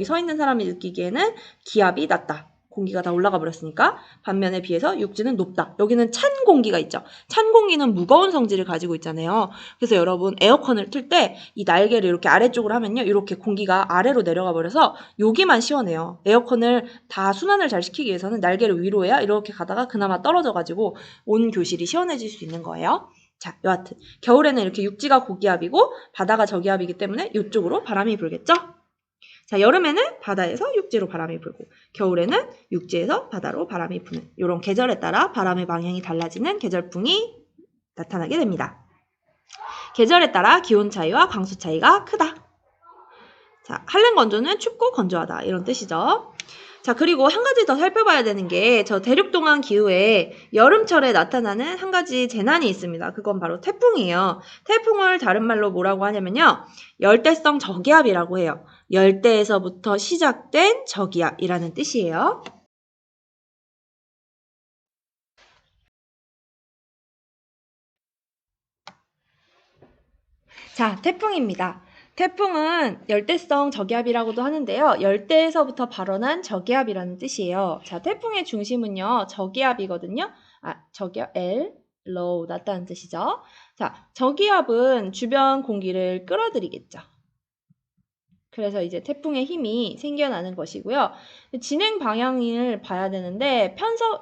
서 있는 사람이 느끼기에는 기압이 낮다. 공기가 다 올라가 버렸으니까 반면에 비해서 육지는 높다. 여기는 찬 공기가 있죠. 찬 공기는 무거운 성질을 가지고 있잖아요. 그래서 여러분 에어컨을 틀 때 이 날개를 이렇게 아래쪽으로 하면요. 이렇게 공기가 아래로 내려가 버려서 여기만 시원해요. 에어컨을 다 순환을 잘 시키기 위해서는 날개를 위로 해야 이렇게 가다가 그나마 떨어져가지고 온 교실이 시원해질 수 있는 거예요. 자, 여하튼 겨울에는 이렇게 육지가 고기압이고 바다가 저기압이기 때문에 이쪽으로 바람이 불겠죠. 자, 여름에는 바다에서 육지로 바람이 불고 겨울에는 육지에서 바다로 바람이 부는 이런 계절에 따라 바람의 방향이 달라지는 계절풍이 나타나게 됩니다. 계절에 따라 기온 차이와 강수 차이가 크다. 자, 한랭 건조는 춥고 건조하다 이런 뜻이죠. 자, 그리고 한 가지 더 살펴봐야 되는 게 저 대륙 동안 기후에 여름철에 나타나는 한 가지 재난이 있습니다. 그건 바로 태풍이에요. 태풍을 다른 말로 뭐라고 하냐면요. 열대성 저기압이라고 해요. 열대에서부터 시작된 저기압이라는 뜻이에요. 자, 태풍입니다. 태풍은 열대성 저기압이라고도 하는데요. 열대에서부터 발원한 저기압이라는 뜻이에요. 자, 태풍의 중심은요, 저기압이거든요. 저기압 L, low, 낮다는 뜻이죠. 자, 저기압은 주변 공기를 끌어들이겠죠. 그래서 이제 태풍의 힘이 생겨나는 것이고요. 진행 방향을 봐야 되는데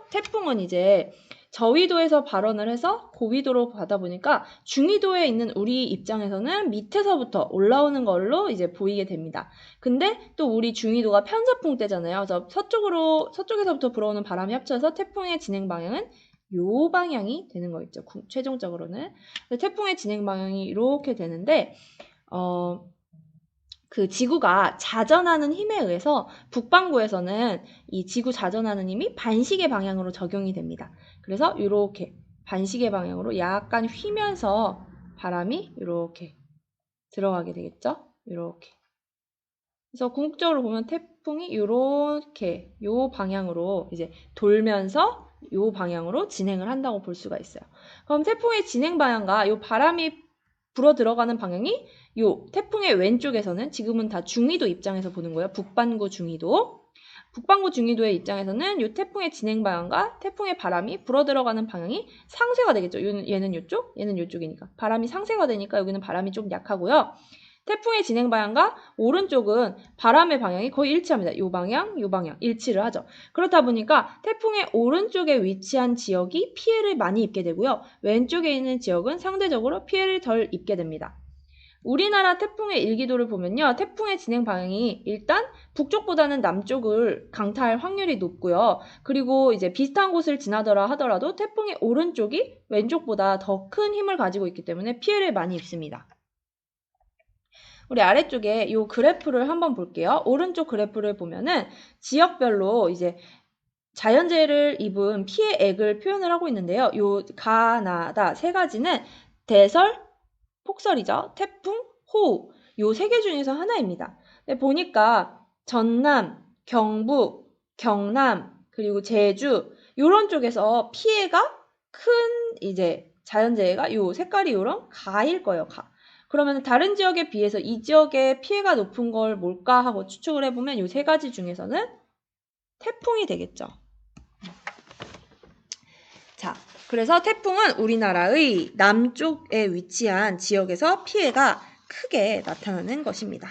태풍은 이제 저위도에서 발원을 해서 고위도로 가다 보니까 중위도에 있는 우리 입장에서는 밑에서부터 올라오는 걸로 이제 보이게 됩니다. 근데 또 우리 중위도가 편서풍 때잖아요. 그래서 서쪽에서부터 불어오는 바람이 합쳐서 태풍의 진행 방향은 요 방향이 되는 거겠죠. 최종적으로는. 태풍의 진행 방향이 이렇게 되는데 그 지구가 자전하는 힘에 의해서 북반구에서는 이 지구 자전하는 힘이 반시계 방향으로 적용이 됩니다. 그래서 이렇게 반시계 방향으로 약간 휘면서 바람이 이렇게 들어가게 되겠죠? 이렇게. 그래서 궁극적으로 보면 태풍이 이렇게 요 방향으로 이제 돌면서 요 방향으로 진행을 한다고 볼 수가 있어요. 그럼 태풍의 진행 방향과 요 바람이 불어 들어가는 방향이 요 태풍의 왼쪽에서는 지금은 다 중위도 입장에서 보는 거예요. 북반구 중위도. 북반구 중위도의 입장에서는 요 태풍의 진행 방향과 태풍의 바람이 불어 들어가는 방향이 상쇄가 되겠죠. 얘는 요쪽, 얘는 요쪽이니까. 바람이 상쇄가 되니까 여기는 바람이 좀 약하고요. 태풍의 진행 방향과 오른쪽은 바람의 방향이 거의 일치합니다. 요 방향, 요 방향 일치를 하죠. 그렇다 보니까 태풍의 오른쪽에 위치한 지역이 피해를 많이 입게 되고요. 왼쪽에 있는 지역은 상대적으로 피해를 덜 입게 됩니다. 우리나라 태풍의 일기도를 보면요. 태풍의 진행 방향이 일단 북쪽보다는 남쪽을 강타할 확률이 높고요. 그리고 이제 비슷한 곳을 지나더라 하더라도 태풍의 오른쪽이 왼쪽보다 더 큰 힘을 가지고 있기 때문에 피해를 많이 입습니다. 우리 아래쪽에 이 그래프를 한번 볼게요. 오른쪽 그래프를 보면은 지역별로 이제 자연재해를 입은 피해액을 표현을 하고 있는데요. 요 가나다 세 가지는 대설, 폭설이죠. 태풍, 호우. 요 세 개 중에서 하나입니다. 보니까 전남, 경북, 경남, 그리고 제주 요런 쪽에서 피해가 큰 이제 자연재해가 요 색깔이 요런 가일 거예요. 가. 그러면 다른 지역에 비해서 이 지역의 피해가 높은 걸 뭘까 하고 추측을 해보면 요 세 가지 중에서는 태풍이 되겠죠. 자, 그래서 태풍은 우리나라의 남쪽에 위치한 지역에서 피해가 크게 나타나는 것입니다.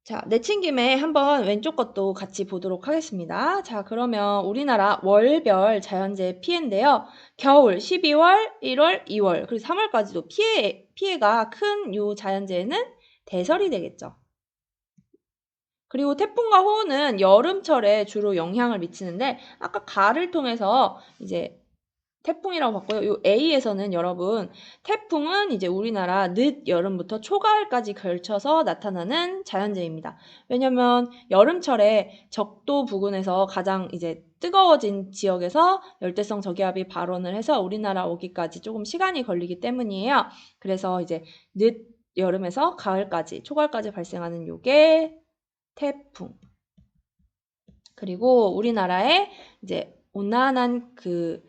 자, 내친 김에 한번 왼쪽 것도 같이 보도록 하겠습니다. 자, 그러면 우리나라 월별 자연재해 피해인데요. 겨울 12월, 1월, 2월, 그리고 3월까지도 피해가 큰 요 자연재해는 대설이 되겠죠. 그리고 태풍과 호우는 여름철에 주로 영향을 미치는데 아까 가를 통해서 이제 태풍이라고 봤고요. 요 A에서는 여러분 태풍은 이제 우리나라 늦 여름부터 초가을까지 걸쳐서 나타나는 자연재해입니다. 왜냐면 여름철에 적도 부근에서 가장 이제 뜨거워진 지역에서 열대성 저기압이 발원을 해서 우리나라 오기까지 조금 시간이 걸리기 때문이에요. 그래서 이제 늦 여름에서 가을까지 초가을까지 발생하는 요게 태풍. 그리고 우리나라에 이제 온난한 그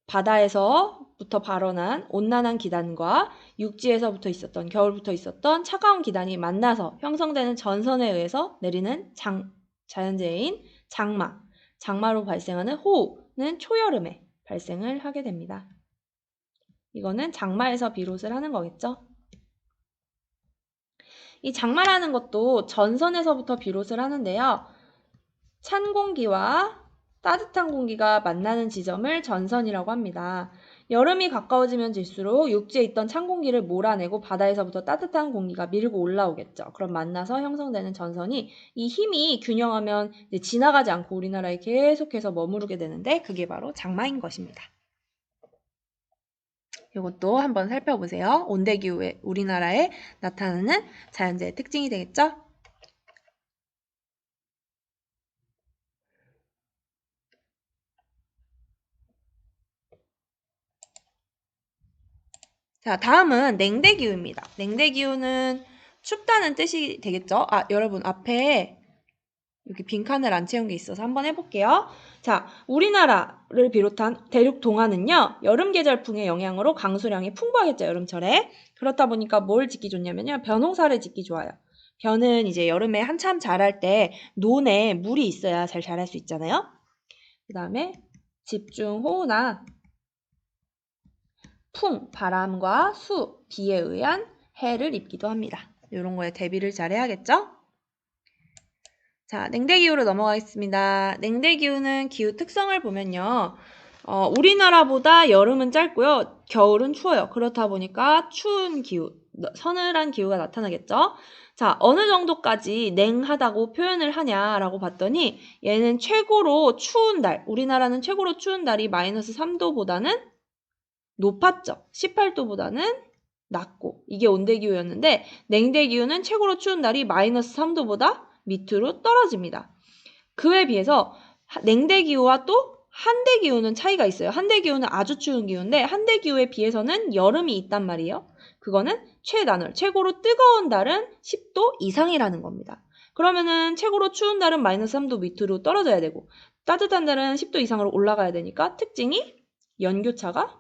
바다에서부터 발원한 온난한 기단과 육지에서부터 있었던 겨울부터 있었던 차가운 기단이 만나서 형성되는 전선에 의해서 내리는 자연재해인 장마로 발생하는 호우는 초여름에 발생을 하게 됩니다. 이거는 장마에서 비롯을 하는 거겠죠. 이 장마라는 것도 전선에서부터 비롯을 하는데요. 찬 공기와 따뜻한 공기가 만나는 지점을 전선이라고 합니다. 여름이 가까워지면 질수록 육지에 있던 찬 공기를 몰아내고 바다에서부터 따뜻한 공기가 밀고 올라오겠죠. 그럼 만나서 형성되는 전선이 이 힘이 균형하면 이제 지나가지 않고 우리나라에 계속해서 머무르게 되는데 그게 바로 장마인 것입니다. 이것도 한번 살펴보세요. 온대기후에 우리나라에 나타나는 자연재해 특징이 되겠죠? 자, 다음은 냉대기후입니다. 냉대기후는 춥다는 뜻이 되겠죠? 여러분 앞에 여기 빈칸을 안 채운 게 있어서 한번 해볼게요. 자, 우리나라를 비롯한 대륙 동안은요, 여름 계절풍의 영향으로 강수량이 풍부하겠죠, 여름철에. 그렇다 보니까 뭘 짓기 좋냐면요, 벼농사를 짓기 좋아요. 벼는 이제 여름에 한참 자랄 때 논에 물이 있어야 잘 자랄 수 있잖아요. 그 다음에 집중호우나 풍, 바람과 수, 비에 의한 해를 입기도 합니다. 이런 거에 대비를 잘 해야겠죠? 자, 냉대기후로 넘어가겠습니다. 냉대기후는 기후 특성을 보면요. 우리나라보다 여름은 짧고요. 겨울은 추워요. 그렇다 보니까 추운 기후, 서늘한 기후가 나타나겠죠. 자, 어느 정도까지 냉하다고 표현을 하냐라고 봤더니 얘는 최고로 추운 달, 우리나라는 최고로 추운 달이 마이너스 3도보다는 높았죠. 18도보다는 낮고 이게 온대기후였는데 냉대기후는 최고로 추운 날이 마이너스 3도보다 밑으로 떨어집니다. 그에 비해서 냉대기후와 또 한대기후는 차이가 있어요. 한대기후는 아주 추운 기후인데 한대기후에 비해서는 여름이 있단 말이에요. 그거는 최단월, 최고로 뜨거운 달은 10도 이상이라는 겁니다. 그러면은 최고로 추운 달은 마이너스 3도 밑으로 떨어져야 되고 따뜻한 달은 10도 이상으로 올라가야 되니까 특징이 연교차가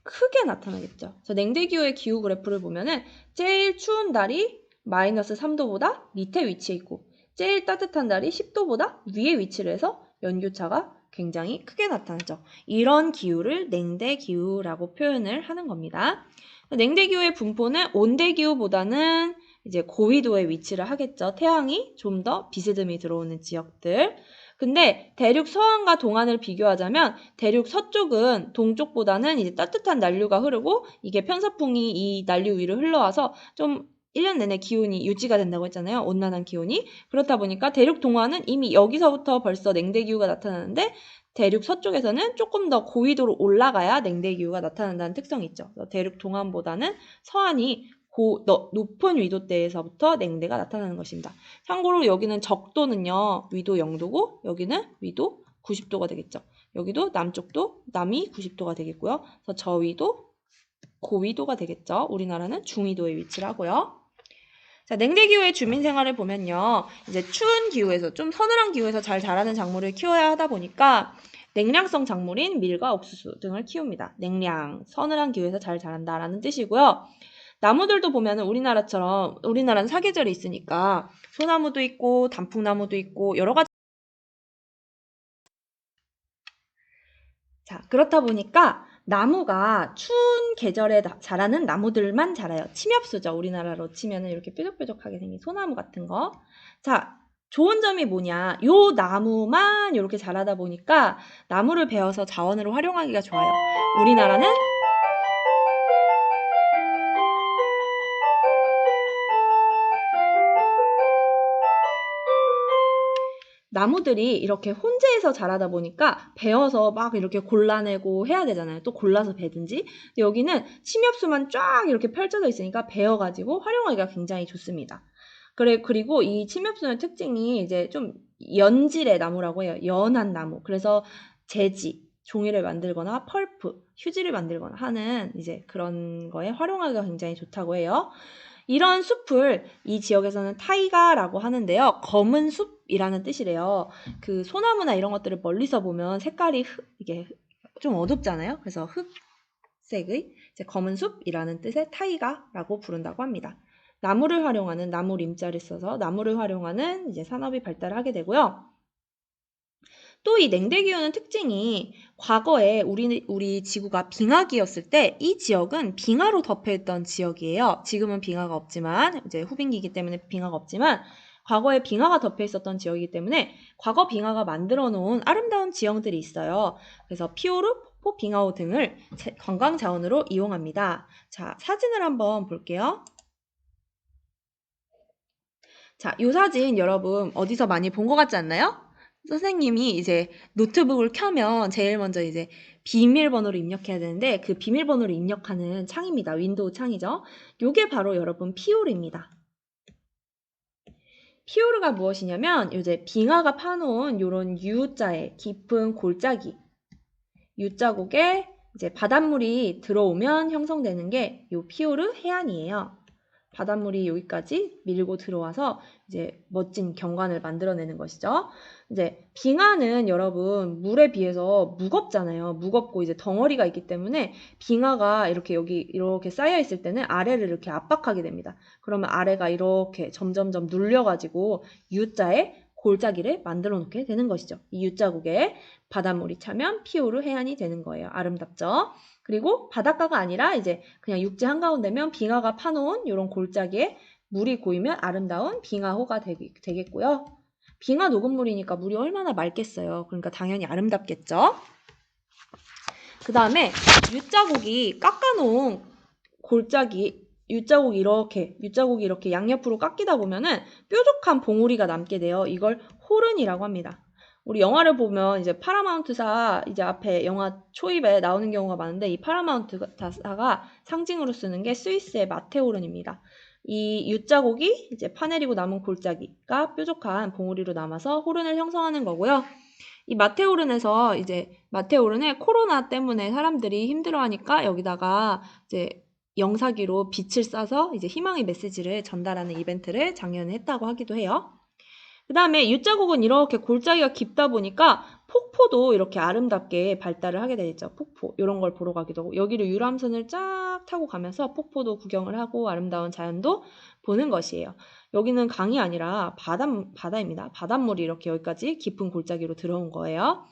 크게 나타나겠죠. 그래서 냉대기후의 기후 그래프를 보면은 제일 추운 달이 마이너스 3도보다 밑에 위치해 있고 제일 따뜻한 달이 10도보다 위에 위치를 해서 연교차가 굉장히 크게 나타나죠. 이런 기후를 냉대기후라고 표현을 하는 겁니다. 냉대기후의 분포는 온대기후보다는 이제 고위도에 위치를 하겠죠. 태양이 좀 더 비스듬히 들어오는 지역들. 근데 대륙 서안과 동안을 비교하자면 대륙 서쪽은 동쪽보다는 이제 따뜻한 난류가 흐르고 이게 편서풍이 이 난류 위로 흘러와서 좀 1년 내내 기온이 유지가 된다고 했잖아요. 온난한 기온이. 그렇다 보니까 대륙 동안은 이미 여기서부터 벌써 냉대기후가 나타나는데 대륙 서쪽에서는 조금 더 고위도로 올라가야 냉대기후가 나타난다는 특성이 있죠. 대륙 동안보다는 서안이 높은 위도대에서부터 냉대가 나타나는 것입니다. 참고로 여기는 적도는요. 위도 0도고 여기는 위도 90도가 되겠죠. 여기도 남쪽도 남이 90도가 되겠고요. 그래서 저위도 고위도가 되겠죠. 우리나라는 중위도에 위치를 하고요. 자, 냉대기후의 주민 생활을 보면요. 이제 추운 기후에서 좀 서늘한 기후에서 잘 자라는 작물을 키워야 하다 보니까 냉량성 작물인 밀과 옥수수 등을 키웁니다. 냉량, 서늘한 기후에서 잘 자란다라는 뜻이고요. 나무들도 보면은 우리나라처럼 우리나라는 사계절이 있으니까 소나무도 있고 단풍나무도 있고 여러 가지. 자, 그렇다 보니까 나무가 추운 계절에 자라는 나무들만 자라요. 침엽수죠. 우리나라로 치면은 이렇게 뾰족뾰족하게 생긴 소나무 같은 거. 자, 좋은 점이 뭐냐? 요 나무만 이렇게 자라다 보니까 나무를 베어서 자원으로 활용하기가 좋아요. 우리나라는 나무들이 이렇게 혼재해서 자라다 보니까 베어서 막 이렇게 골라내고 해야 되잖아요. 또 골라서 베든지. 근데 여기는 침엽수만 쫙 이렇게 펼쳐져 있으니까 베어가지고 활용하기가 굉장히 좋습니다. 그리고 이 침엽수의 특징이 이제 좀 연질의 나무라고 해요. 연한 나무. 그래서 재지, 종이를 만들거나 펄프, 휴지를 만들거나 하는 이제 그런 거에 활용하기가 굉장히 좋다고 해요. 이런 숲을 이 지역에서는 타이가라고 하는데요. 검은 숲이라는 뜻이래요. 그 소나무나 이런 것들을 멀리서 보면 색깔이 이게 좀 어둡잖아요. 그래서 흑색의 이제 검은 숲이라는 뜻의 타이가라고 부른다고 합니다. 나무를 활용하는 나무 림자를 써서 나무를 활용하는 이제 산업이 발달하게 되고요. 또 이 냉대기후는 특징이 과거에 우리 지구가 빙하기였을 때 이 지역은 빙하로 덮여있던 지역이에요. 지금은 빙하가 없지만 이제 후빙기이기 때문에 빙하가 없지만 과거에 빙하가 덮여 있었던 지역이기 때문에 과거 빙하가 만들어 놓은 아름다운 지형들이 있어요. 그래서 피오르, 폭포, 빙하호 등을 관광 자원으로 이용합니다. 자, 사진을 한번 볼게요. 자, 이 사진 여러분 어디서 많이 본 것 같지 않나요? 선생님이 이제 노트북을 켜면 제일 먼저 이제 비밀번호를 입력해야 되는데 그 비밀번호를 입력하는 창입니다. 윈도우 창이죠. 요게 바로 여러분 피오르입니다. 피오르가 무엇이냐면 이제 빙하가 파놓은 요런 U자의 깊은 골짜기 U자국에 이제 바닷물이 들어오면 형성되는 게 요 피오르 해안이에요. 바닷물이 여기까지 밀고 들어와서 이제 멋진 경관을 만들어내는 것이죠. 이제 빙하는 여러분 물에 비해서 무겁잖아요. 무겁고 이제 덩어리가 있기 때문에 빙하가 이렇게 여기 이렇게 쌓여 있을 때는 아래를 이렇게 압박하게 됩니다. 그러면 아래가 이렇게 점점점 눌려가지고 U자의 골짜기를 만들어 놓게 되는 것이죠. 이 U자국에 바닷물이 차면 피오르 해안이 되는 거예요. 아름답죠? 그리고 바닷가가 아니라 이제 그냥 육지 한가운데면 빙하가 파놓은 이런 골짜기에 물이 고이면 아름다운 빙하호가 되겠고요. 빙하 녹음물이니까 물이 얼마나 맑겠어요. 그러니까 당연히 아름답겠죠. 그 다음에 U자국이 깎아놓은 골짜기, U자국이 이렇게 양옆으로 깎이다 보면은 뾰족한 봉우리가 남게 돼요. 이걸 호른이라고 합니다. 우리 영화를 보면 이제 파라마운트사 이제 앞에 영화 초입에 나오는 경우가 많은데 이 파라마운트사가 상징으로 쓰는 게 스위스의 마테오른입니다. 이 U자국이 이제 파내리고 남은 골짜기가 뾰족한 봉우리로 남아서 호른을 형성하는 거고요. 이 마테오른에서 이제 마테오른에 코로나 때문에 사람들이 힘들어하니까 여기다가 이제 영사기로 빛을 쏴서 이제 희망의 메시지를 전달하는 이벤트를 작년에 했다고 하기도 해요. 그 다음에 U자국은 이렇게 골짜기가 깊다 보니까 폭포도 이렇게 아름답게 발달을 하게 되죠. 폭포 이런 걸 보러 가기도 하고 여기를 유람선을 쫙 타고 가면서 폭포도 구경을 하고 아름다운 자연도 보는 것이에요. 여기는 강이 아니라 바다입니다. 바닷물이 이렇게 여기까지 깊은 골짜기로 들어온 거예요.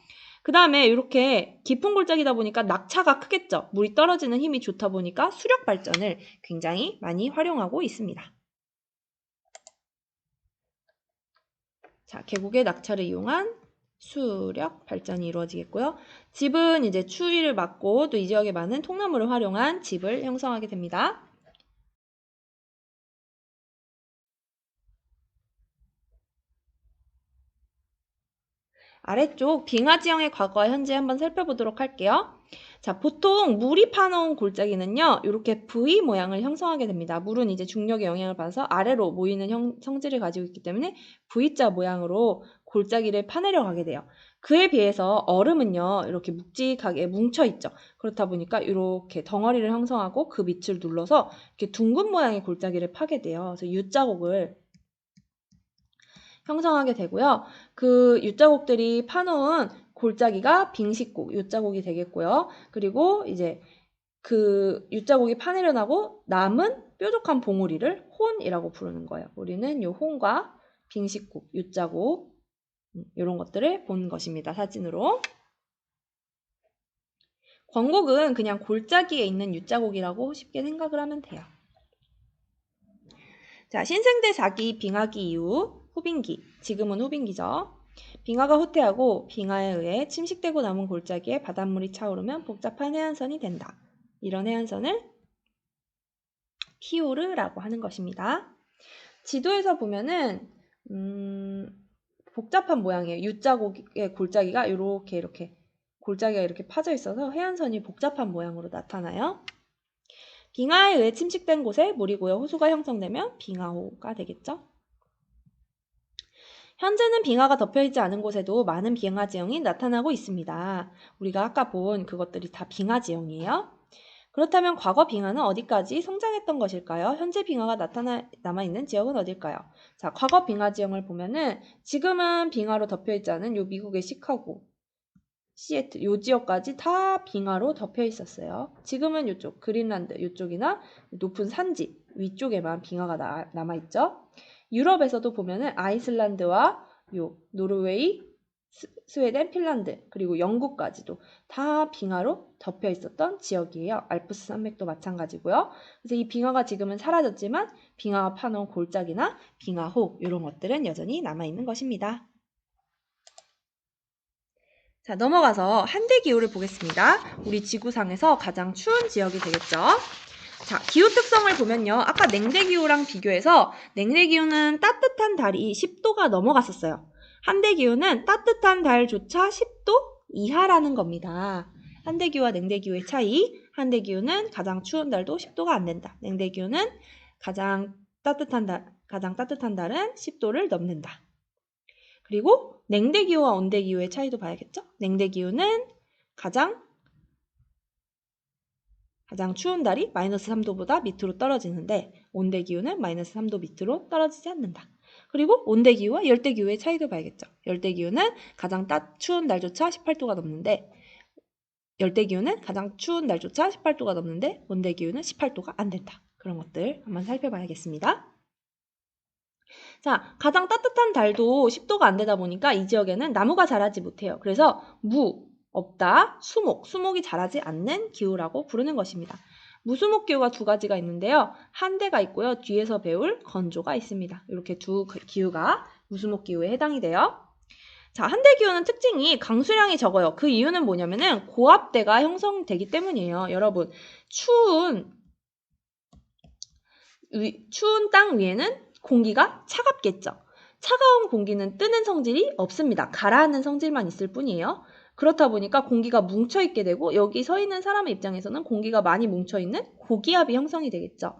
그 다음에 이렇게 깊은 골짜기다 보니까 낙차가 크겠죠. 물이 떨어지는 힘이 좋다 보니까 수력 발전을 굉장히 많이 활용하고 있습니다. 자, 계곡의 낙차를 이용한 수력 발전이 이루어지겠고요. 집은 이제 추위를 막고 또 이 지역에 많은 통나무를 활용한 집을 형성하게 됩니다. 아래쪽 빙하 지형의 과거와 현재 한번 살펴보도록 할게요. 자, 보통 물이 파놓은 골짜기는요, 이렇게 V 모양을 형성하게 됩니다. 물은 이제 중력의 영향을 받아서 아래로 모이는 성질을 가지고 있기 때문에 V자 모양으로 골짜기를 파내려 가게 돼요. 그에 비해서 얼음은요, 이렇게 묵직하게 뭉쳐있죠. 그렇다 보니까 이렇게 덩어리를 형성하고 그 밑을 눌러서 이렇게 둥근 모양의 골짜기를 파게 돼요. 그래서 U자국을 형성하게 되고요. 그 U자국들이 파놓은 골짜기가 빙식곡, U자국이 되겠고요. 그리고 이제 그 U자국이 파내려나고 남은 뾰족한 봉우리를 혼이라고 부르는 거예요. 우리는 요 혼과 빙식곡, U자국 이런 것들을 본 것입니다. 사진으로. 권곡은 그냥 골짜기에 있는 U자국이라고 쉽게 생각을 하면 돼요. 자, 신생대 4기 빙하기 이후 후빙기, 지금은 후빙기죠. 빙하가 후퇴하고 빙하에 의해 침식되고 남은 골짜기에 바닷물이 차오르면 복잡한 해안선이 된다. 이런 해안선을 피오르라고 하는 것입니다. 지도에서 보면은 복잡한 모양이에요. U자국의 골짜기가 이렇게 골짜기가 이렇게 파져 있어서 해안선이 복잡한 모양으로 나타나요. 빙하에 의해 침식된 곳에 물이 고여 호수가 형성되면 빙하호가 되겠죠. 현재는 빙하가 덮여있지 않은 곳에도 많은 빙하 지형이 나타나고 있습니다. 우리가 아까 본 그것들이 다 빙하 지형이에요. 그렇다면 과거 빙하는 어디까지 성장했던 것일까요? 현재 빙하가 남아있는 지역은 어딜까요? 자, 과거 빙하 지형을 보면은 지금은 빙하로 덮여있지 않은 요 미국의 시카고, 시애틀 요 지역까지 다 빙하로 덮여 있었어요. 지금은 이쪽 그린란드 이쪽이나 높은 산지 위쪽에만 빙하가 남아있죠. 유럽에서도 보면은 아이슬란드와 요 노르웨이, 스웨덴, 핀란드 그리고 영국까지도 다 빙하로 덮여 있었던 지역이에요. 알프스 산맥도 마찬가지고요. 그래서 이 빙하가 지금은 사라졌지만 빙하가 파놓은 골짜기나 빙하호 이런 것들은 여전히 남아있는 것입니다. 자, 넘어가서 한대기후를 보겠습니다. 우리 지구상에서 가장 추운 지역이 되겠죠. 자, 기후 특성을 보면요. 아까 냉대기후랑 비교해서 냉대기후는 따뜻한 달이 10도가 넘어갔었어요. 한대기후는 따뜻한 달조차 10도 이하라는 겁니다. 한대기후와 냉대기후의 차이. 한대기후는 가장 추운 달도 10도가 안 된다. 냉대기후는 가장 따뜻한 달은 10도를 넘는다. 그리고 냉대기후와 온대기후의 차이도 봐야겠죠? 냉대기후는 가장 추운 달이 마이너스 3도보다 밑으로 떨어지는데 온대 기후는 마이너스 3도 밑으로 떨어지지 않는다. 그리고 온대 기후와 열대 기후의 차이도 봐야겠죠. 열대 기후는 가장 추운 날조차 18도가 넘는데 열대 기후는 가장 추운 날조차 18도가 넘는데 온대 기후는 18도가 안 된다. 그런 것들 한번 살펴봐야겠습니다. 자, 가장 따뜻한 달도 10도가 안 되다 보니까 이 지역에는 나무가 자라지 못해요. 그래서 없다, 수목이 자라지 않는 기후라고 부르는 것입니다. 무수목 기후가 두 가지가 있는데요. 한대가 있고요. 뒤에서 배울 건조가 있습니다. 이렇게 두 기후가 무수목 기후에 해당이 돼요. 자, 한대 기후는 특징이 강수량이 적어요. 그 이유는 뭐냐면은 고압대가 형성되기 때문이에요. 여러분, 추운 땅 위에는 공기가 차갑겠죠. 차가운 공기는 뜨는 성질이 없습니다. 가라앉는 성질만 있을 뿐이에요. 그렇다 보니까 공기가 뭉쳐있게 되고 여기 서 있는 사람의 입장에서는 공기가 많이 뭉쳐있는 고기압이 형성이 되겠죠.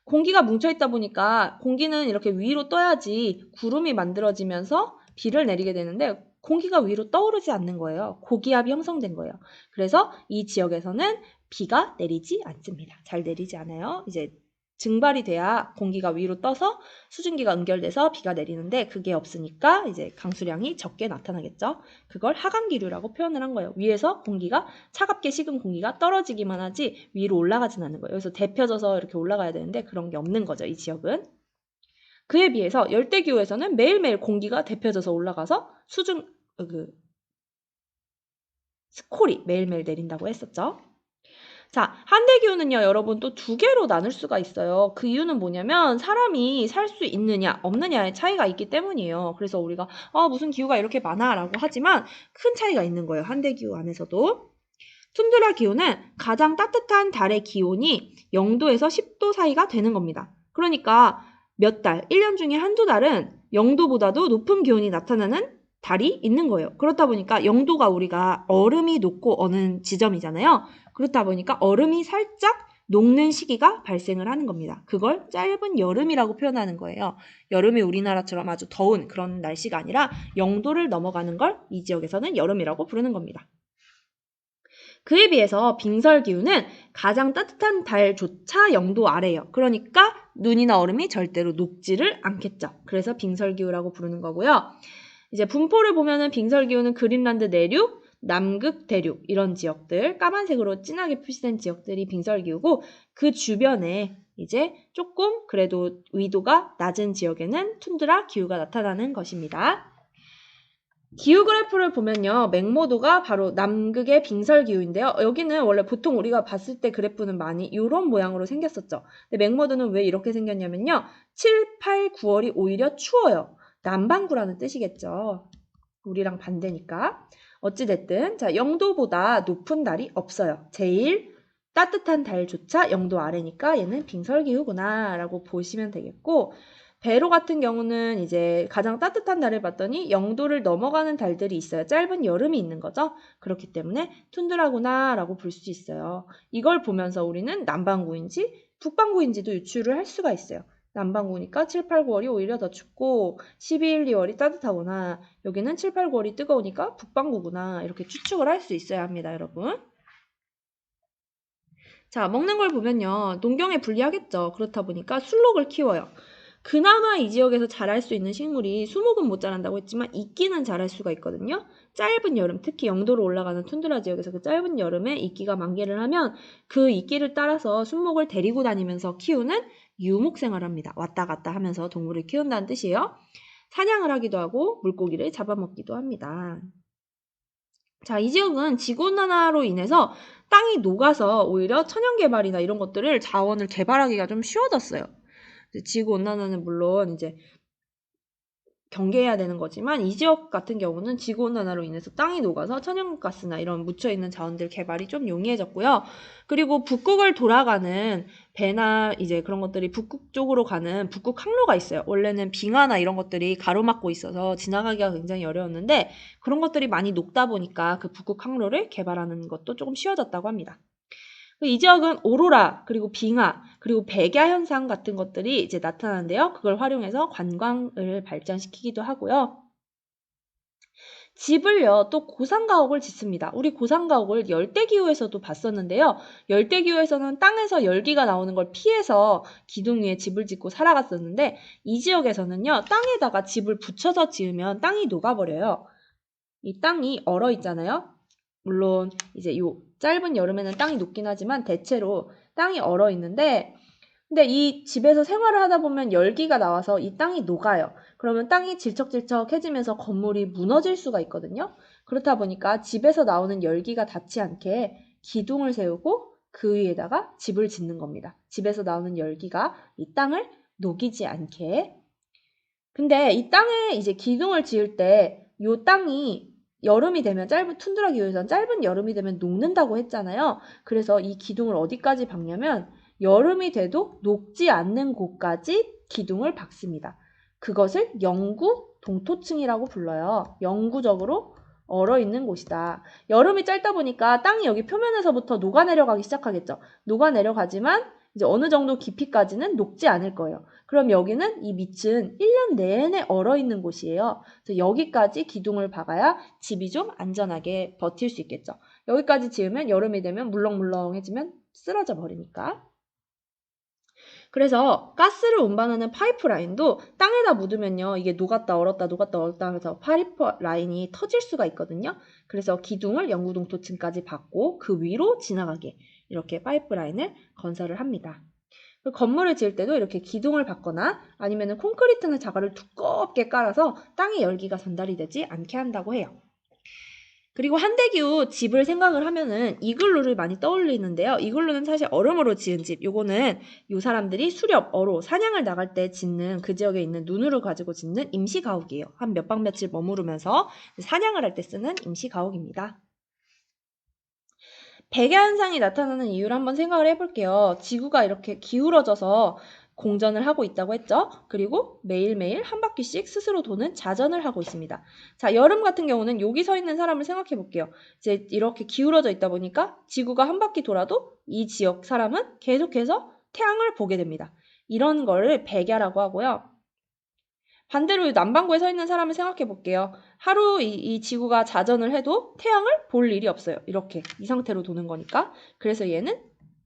공기가 뭉쳐있다 보니까 공기는 이렇게 위로 떠야지 구름이 만들어지면서 비를 내리게 되는데 공기가 위로 떠오르지 않는 거예요. 고기압이 형성된 거예요. 그래서 이 지역에서는 비가 내리지 않습니다. 잘 내리지 않아요. 이제 증발이 돼야 공기가 위로 떠서 수증기가 응결돼서 비가 내리는데 그게 없으니까 이제 강수량이 적게 나타나겠죠. 그걸 하강기류라고 표현을 한 거예요. 위에서 공기가 차갑게 식은 공기가 떨어지기만 하지 위로 올라가진 않는 거예요. 그래서 데펴져서 이렇게 올라가야 되는데 그런 게 없는 거죠. 이 지역은. 그에 비해서 열대기후에서는 매일매일 공기가 데펴져서 올라가서 스콜이 매일매일 내린다고 했었죠. 자, 한대기후는요, 여러분 또 두 개로 나눌 수가 있어요. 그 이유는 뭐냐면 사람이 살 수 있느냐, 없느냐의 차이가 있기 때문이에요. 그래서 우리가 무슨 기후가 이렇게 많아 라고 하지만 큰 차이가 있는 거예요. 한대기후 안에서도. 툰드라 기후는 가장 따뜻한 달의 기온이 0도에서 10도 사이가 되는 겁니다. 그러니까 몇 달, 1년 중에 한두 달은 0도보다도 높은 기온이 나타나는 달이 있는 거예요. 그렇다 보니까 0도가 우리가 얼음이 녹고 어는 지점이잖아요. 그렇다 보니까 얼음이 살짝 녹는 시기가 발생을 하는 겁니다. 그걸 짧은 여름이라고 표현하는 거예요. 여름이 우리나라처럼 아주 더운 그런 날씨가 아니라 0도를 넘어가는 걸 이 지역에서는 여름이라고 부르는 겁니다. 그에 비해서 빙설기후는 가장 따뜻한 달조차 0도 아래예요. 그러니까 눈이나 얼음이 절대로 녹지를 않겠죠. 그래서 빙설기후라고 부르는 거고요. 이제 분포를 보면은 빙설기후는 그린란드 내륙, 남극 대륙 이런 지역들, 까만색으로 진하게 표시된 지역들이 빙설기후고 그 주변에 이제 조금 그래도 위도가 낮은 지역에는 툰드라 기후가 나타나는 것입니다. 기후 그래프를 보면요. 맥모도가 바로 남극의 빙설기후인데요. 여기는 원래 보통 우리가 봤을 때 그래프는 많이 이런 모양으로 생겼었죠. 근데 맥모도는 왜 이렇게 생겼냐면요. 7, 8, 9월이 오히려 추워요. 남반구라는 뜻이겠죠. 우리랑 반대니까. 어찌됐든 자 0도보다 높은 달이 없어요. 제일 따뜻한 달조차 0도 아래니까 얘는 빙설기후구나 라고 보시면 되겠고 배로 같은 경우는 이제 가장 따뜻한 달을 봤더니 0도를 넘어가는 달들이 있어요. 짧은 여름이 있는 거죠. 그렇기 때문에 툰드라구나 라고 볼 수 있어요. 이걸 보면서 우리는 남반구인지 북반구인지도 유추를 할 수가 있어요. 남반구니까 7, 8, 9월이 오히려 더 춥고 12, 1, 2월이 따뜻하구나. 여기는 7, 8, 9월이 뜨거우니까 북반구구나. 이렇게 추측을 할 수 있어야 합니다, 여러분. 자, 먹는 걸 보면요. 농경에 불리하겠죠. 그렇다 보니까 술록을 키워요. 그나마 이 지역에서 자랄 수 있는 식물이 수목은 못 자란다고 했지만 이끼는 자랄 수가 있거든요. 짧은 여름, 특히 0도로 올라가는 툰드라 지역에서 그 짧은 여름에 이끼가 만개를 하면 그 이끼를 따라서 순목을 데리고 다니면서 키우는 유목 생활을 합니다. 왔다 갔다 하면서 동물을 키운다는 뜻이에요. 사냥을 하기도 하고 물고기를 잡아먹기도 합니다. 자, 이 지역은 지구온난화로 인해서 땅이 녹아서 오히려 천연개발이나 이런 것들을 자원을 개발하기가 좀 쉬워졌어요. 지구온난화는 물론 이제 경계해야 되는 거지만 이 지역 같은 경우는 지구온난화로 인해서 땅이 녹아서 천연가스나 이런 묻혀있는 자원들 개발이 좀 용이해졌고요. 그리고 북극을 돌아가는 배나 이제 그런 것들이 북극 쪽으로 가는 북극 항로가 있어요. 원래는 빙하나 이런 것들이 가로막고 있어서 지나가기가 굉장히 어려웠는데 그런 것들이 많이 녹다 보니까 그 북극 항로를 개발하는 것도 조금 쉬워졌다고 합니다. 이 지역은 오로라, 그리고 빙하, 그리고 백야 현상 같은 것들이 이제 나타나는데요. 그걸 활용해서 관광을 발전시키기도 하고요. 집을요, 또 고산가옥을 짓습니다. 우리 고산가옥을 열대기후에서도 봤었는데요. 열대기후에서는 땅에서 열기가 나오는 걸 피해서 기둥 위에 집을 짓고 살아갔었는데, 이 지역에서는요, 땅에다가 집을 붙여서 지으면 땅이 녹아버려요. 이 땅이 얼어 있잖아요. 물론 이제 요 짧은 여름에는 땅이 녹긴 하지만 대체로 땅이 얼어 있는데, 근데 이 집에서 생활을 하다 보면 열기가 나와서 이 땅이 녹아요. 그러면 땅이 질척질척해지면서 건물이 무너질 수가 있거든요. 그렇다 보니까 집에서 나오는 열기가 닿지 않게 기둥을 세우고 그 위에다가 집을 짓는 겁니다. 집에서 나오는 열기가 이 땅을 녹이지 않게. 근데 이 땅에 이제 기둥을 지을 때 이 땅이 여름이 되면 툰드라 기후에서는 짧은 여름이 되면 녹는다고 했잖아요. 그래서 이 기둥을 어디까지 박냐면 여름이 돼도 녹지 않는 곳까지 기둥을 박습니다. 그것을 영구 동토층이라고 불러요. 영구적으로 얼어있는 곳이다. 여름이 짧다 보니까 땅이 여기 표면에서부터 녹아내려가기 시작하겠죠. 녹아내려가지만 이제 어느 정도 깊이까지는 녹지 않을 거예요. 그럼 여기는 이 밑은 1년 내내 얼어있는 곳이에요. 그래서 여기까지 기둥을 박아야 집이 좀 안전하게 버틸 수 있겠죠. 여기까지 지으면 여름이 되면 물렁물렁해지면 쓰러져 버리니까. 그래서 가스를 운반하는 파이프라인도 땅에다 묻으면요. 이게 녹았다 얼었다 녹았다 얼었다 하면서 파이프라인이 터질 수가 있거든요. 그래서 기둥을 영구동토층까지 받고 그 위로 지나가게 이렇게 파이프라인을 건설을 합니다. 건물을 지을 때도 이렇게 기둥을 받거나 아니면 콘크리트나 자갈을 두껍게 깔아서 땅에 열기가 전달이 되지 않게 한다고 해요. 그리고 한대기후 집을 생각을 하면은 이글루를 많이 떠올리는데요. 이글루는 사실 얼음으로 지은 집. 요거는 요 사람들이 수렵, 어로, 사냥을 나갈 때 짓는 그 지역에 있는 눈으로 가지고 짓는 임시가옥이에요. 한 몇 박 며칠 머무르면서 사냥을 할 때 쓰는 임시가옥입니다. 백야 현상이 나타나는 이유를 한번 생각을 해볼게요. 지구가 이렇게 기울어져서 공전을 하고 있다고 했죠. 그리고 매일매일 한 바퀴씩 스스로 도는 자전을 하고 있습니다. 자, 여름 같은 경우는 여기 서 있는 사람을 생각해 볼게요. 이제 이렇게 기울어져 있다 보니까 지구가 한 바퀴 돌아도 이 지역 사람은 계속해서 태양을 보게 됩니다. 이런 거를 백야라고 하고요. 반대로 남반구에 서 있는 사람을 생각해 볼게요. 하루 이 지구가 자전을 해도 태양을 볼 일이 없어요. 이렇게 이 상태로 도는 거니까. 그래서 얘는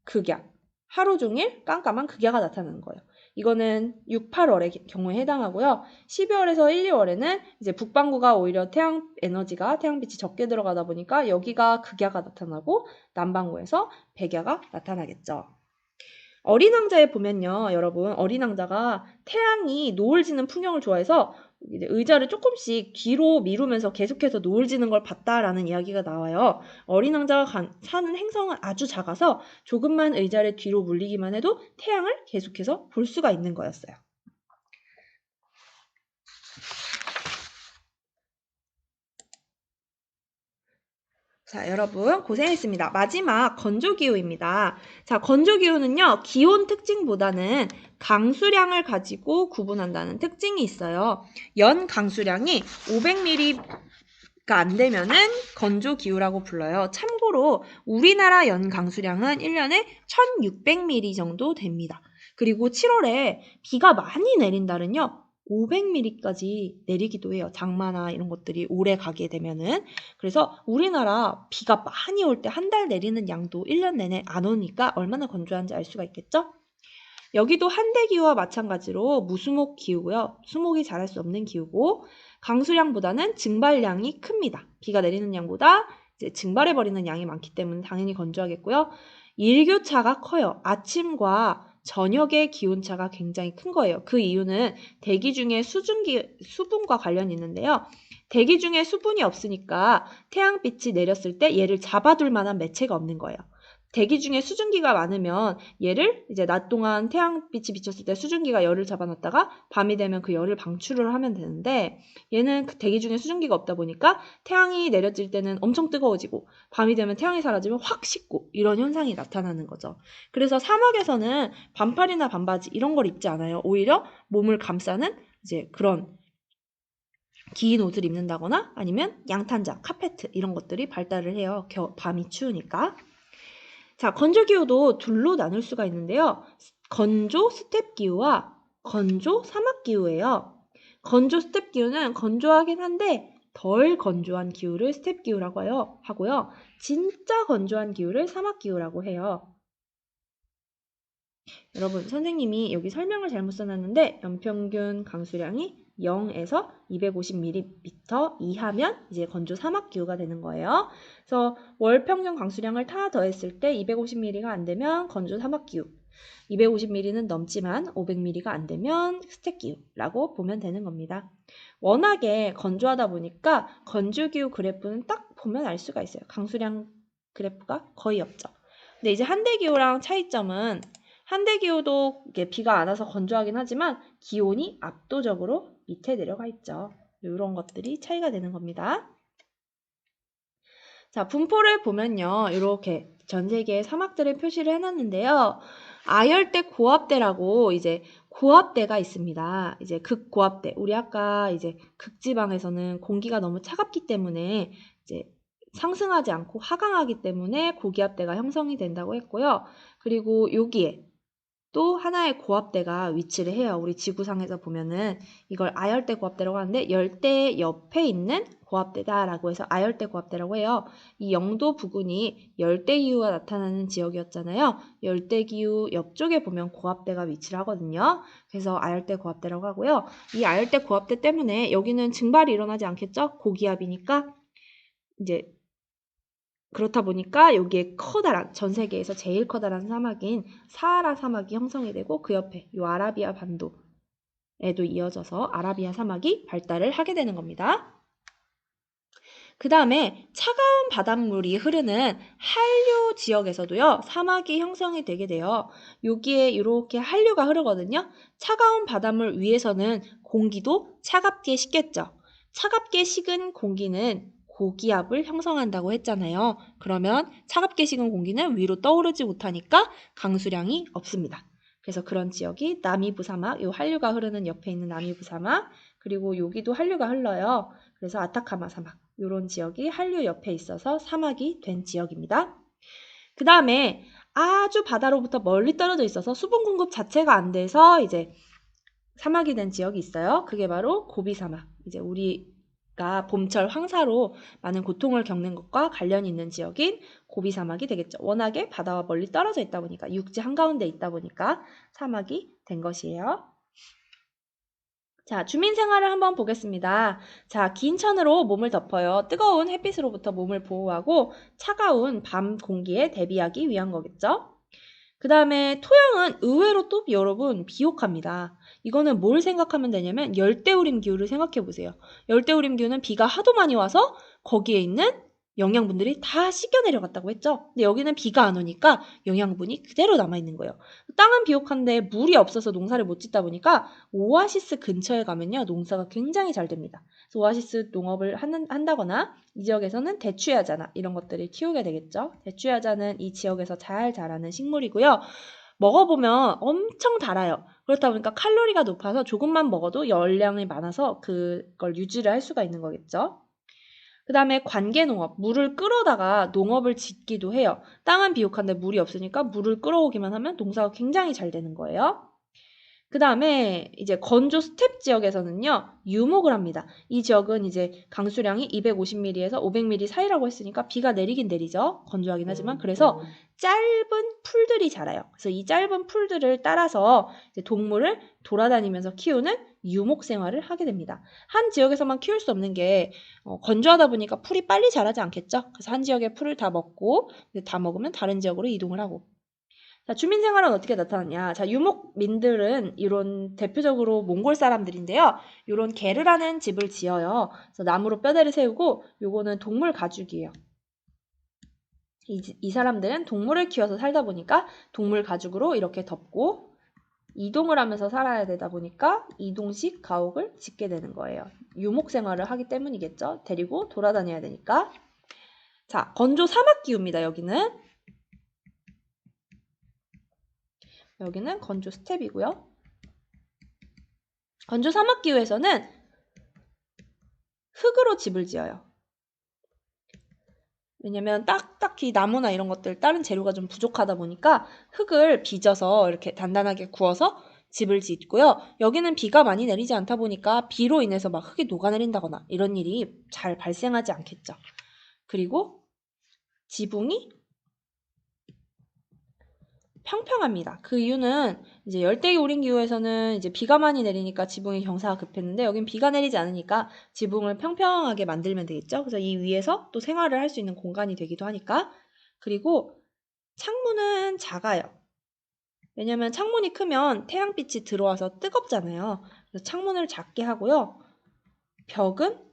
극야. 하루 종일 깜깜한 극야가 나타나는 거예요. 이거는 6, 8월의 경우에 해당하고요. 12월에서 1, 2월에는 이제 북반구가 오히려 태양 에너지가 태양빛이 적게 들어가다 보니까 여기가 극야가 나타나고 남반구에서 백야가 나타나겠죠. 어린 왕자에 보면요, 여러분, 어린 왕자가 태양이 노을 지는 풍경을 좋아해서 이제 의자를 조금씩 뒤로 미루면서 계속해서 노을 지는 걸 봤다라는 이야기가 나와요. 어린 왕자가 사는 행성은 아주 작아서 조금만 의자를 뒤로 물리기만 해도 태양을 계속해서 볼 수가 있는 거였어요. 자, 여러분 고생했습니다. 마지막 건조기후입니다. 자, 건조기후는요, 기온 특징보다는 강수량을 가지고 구분한다는 특징이 있어요. 연 강수량이 500ml가 안 되면은 건조기후라고 불러요. 참고로 우리나라 연 강수량은 1년에 1600ml 정도 됩니다. 그리고 7월에 비가 많이 내린 달은요, 500ml까지 내리기도 해요. 장마나 이런 것들이 오래 가게 되면은. 그래서 우리나라 비가 많이 올 때 한 달 내리는 양도 1년 내내 안 오니까 얼마나 건조한지 알 수가 있겠죠? 여기도 한대기후와 마찬가지로 무수목 기후고요. 수목이 자랄 수 없는 기후고 강수량보다는 증발량이 큽니다. 비가 내리는 양보다 이제 증발해버리는 양이 많기 때문에 당연히 건조하겠고요. 일교차가 커요. 아침과 저녁의 기온차가 굉장히 큰 거예요. 그 이유는 대기 중에 수분과 관련이 있는데요. 대기 중에 수분이 없으니까 태양빛이 내렸을 때 얘를 잡아둘 만한 매체가 없는 거예요. 대기 중에 수증기가 많으면 얘를 이제 낮 동안 태양빛이 비쳤을 때 수증기가 열을 잡아놨다가 밤이 되면 그 열을 방출을 하면 되는데 얘는 그 대기 중에 수증기가 없다 보니까 태양이 내려질 때는 엄청 뜨거워지고 밤이 되면 태양이 사라지면 확 식고 이런 현상이 나타나는 거죠. 그래서 사막에서는 반팔이나 반바지 이런 걸 입지 않아요. 오히려 몸을 감싸는 이제 그런 긴 옷을 입는다거나 아니면 양탄자, 카페트 이런 것들이 발달을 해요. 밤이 추우니까. 자, 건조기후도 둘로 나눌 수가 있는데요. 건조 스텝기후와 건조 사막기후예요. 건조 스텝기후는 건조하긴 한데 덜 건조한 기후를 스텝 기후라고 하고요. 진짜 건조한 기후를 사막 기후라고 해요. 여러분, 선생님이 여기 설명을 잘못 써놨는데 연평균 강수량이 0에서 250mm 이하면 이제 건조 사막 기후가 되는 거예요. 그래서 월 평균 강수량을 다 더했을 때 250mm가 안 되면 건조 사막 기후, 250mm는 넘지만 500mm가 안 되면 스텝 기후라고 보면 되는 겁니다. 워낙에 건조하다 보니까 건조 기후 그래프는 딱 보면 알 수가 있어요. 강수량 그래프가 거의 없죠. 근데 이제 한대 기후랑 차이점은 한대 기후도 비가 안 와서 건조하긴 하지만 기온이 압도적으로 밑에 내려가 있죠. 이런 것들이 차이가 되는 겁니다. 자, 분포를 보면요. 이렇게 전 세계의 사막들을 표시를 해놨는데요. 아열대 고압대라고 이제 고압대가 있습니다. 이제 극고압대. 우리 아까 이제 극지방에서는 공기가 너무 차갑기 때문에 이제 상승하지 않고 하강하기 때문에 고기압대가 형성이 된다고 했고요. 그리고 여기에 또 하나의 고압대가 위치를 해요. 우리 지구상에서 보면은 이걸 아열대 고압대라고 하는데 열대 옆에 있는 고압대다라고 해서 아열대 고압대라고 해요. 이 영도 부근이 열대기후가 나타나는 지역이었잖아요. 열대기후 옆쪽에 보면 고압대가 위치를 하거든요. 그래서 아열대 고압대라고 하고요. 이 아열대 고압대 때문에 여기는 증발이 일어나지 않겠죠? 고기압이니까 이제 그렇다 보니까 여기에 커다란 전 세계에서 제일 커다란 사막인 사하라 사막이 형성이 되고 그 옆에 이 아라비아 반도에도 이어져서 아라비아 사막이 발달을 하게 되는 겁니다. 그 다음에 차가운 바닷물이 흐르는 한류 지역에서도요, 사막이 형성이 되게 돼요. 여기에 이렇게 한류가 흐르거든요. 차가운 바닷물 위에서는 공기도 차갑게 식겠죠. 차갑게 식은 공기는 고기압을 형성한다고 했잖아요. 그러면 차갑게 식은 공기는 위로 떠오르지 못하니까 강수량이 없습니다. 그래서 그런 지역이 나미부 사막, 이 한류가 흐르는 옆에 있는 나미부 사막, 그리고 여기도 한류가 흘러요. 그래서 아타카마 사막, 이런 지역이 한류 옆에 있어서 사막이 된 지역입니다. 그 다음에 아주 바다로부터 멀리 떨어져 있어서 수분 공급 자체가 안 돼서 이제 사막이 된 지역이 있어요. 그게 바로 고비 사막. 이제 우리가 봄철 황사로 많은 고통을 겪는 것과 관련이 있는 지역인 고비 사막이 되겠죠. 워낙에 바다와 멀리 떨어져 있다 보니까 육지 한가운데 있다 보니까 사막이 된 것이에요. 자, 주민 생활을 한번 보겠습니다. 자, 긴 천으로 몸을 덮어요. 뜨거운 햇빛으로부터 몸을 보호하고 차가운 밤 공기에 대비하기 위한 거겠죠? 그 다음에 토양은 의외로 또 여러분 비옥합니다. 이거는 뭘 생각하면 되냐면 열대우림 기후를 생각해 보세요. 열대우림 기후는 비가 하도 많이 와서 거기에 있는 영양분들이 다 씻겨 내려갔다고 했죠. 근데 여기는 비가 안 오니까 영양분이 그대로 남아있는 거예요. 땅은 비옥한데 물이 없어서 농사를 못 짓다 보니까 오아시스 근처에 가면요. 농사가 굉장히 잘 됩니다. 그래서 오아시스 농업을 한다거나 이 지역에서는 대추야자나 이런 것들을 키우게 되겠죠. 대추야자는 이 지역에서 잘 자라는 식물이고요. 먹어보면 엄청 달아요. 그렇다 보니까 칼로리가 높아서 조금만 먹어도 열량이 많아서 그걸 유지를 할 수가 있는 거겠죠. 그 다음에 관계농업, 물을 끌어다가 농업을 짓기도 해요. 땅은 비옥한데 물이 없으니까 물을 끌어오기만 하면 농사가 굉장히 잘 되는 거예요. 그 다음에 이제 건조 스텝 지역에서는요, 유목을 합니다. 이 지역은 이제 강수량이 250mm에서 500mm 사이라고 했으니까 비가 내리긴 내리죠. 건조하긴 하지만. 그래서 짧은 풀들이 자라요. 그래서 이 짧은 풀들을 따라서 이제 동물을 돌아다니면서 키우는 유목 생활을 하게 됩니다. 한 지역에서만 키울 수 없는 게 건조하다 보니까 풀이 빨리 자라지 않겠죠. 그래서 한 지역의 풀을 다 먹고 다 먹으면 다른 지역으로 이동을 하고. 자, 주민 생활은 어떻게 나타나냐? 자, 유목민들은 이런 대표적으로 몽골 사람들인데요. 이런 게르라는 집을 지어요. 그래서 나무로 뼈대를 세우고 요거는 동물 가죽이에요. 이 사람들은 동물을 키워서 살다 보니까 동물 가죽으로 이렇게 덮고 이동을 하면서 살아야 되다 보니까 이동식 가옥을 짓게 되는 거예요. 유목 생활을 하기 때문이겠죠. 데리고 돌아다녀야 되니까. 자, 건조 사막 기후입니다. 여기는 건조 스텝이고요. 건조 사막 기후에서는 흙으로 집을 지어요. 왜냐면 딱히 나무나 이런 것들 다른 재료가 좀 부족하다 보니까 흙을 빚어서 이렇게 단단하게 구워서 집을 짓고요. 여기는 비가 많이 내리지 않다 보니까 비로 인해서 막 흙이 녹아내린다거나 이런 일이 잘 발생하지 않겠죠. 그리고 지붕이 평평합니다. 그 이유는 이제 열대우림 기후에서는 이제 비가 많이 내리니까 지붕이 경사가 급했는데 여긴 비가 내리지 않으니까 지붕을 평평하게 만들면 되겠죠. 그래서 이 위에서 또 생활을 할 수 있는 공간이 되기도 하니까. 그리고 창문은 작아요. 왜냐면 창문이 크면 태양빛이 들어와서 뜨겁잖아요. 그래서 창문을 작게 하고요. 벽은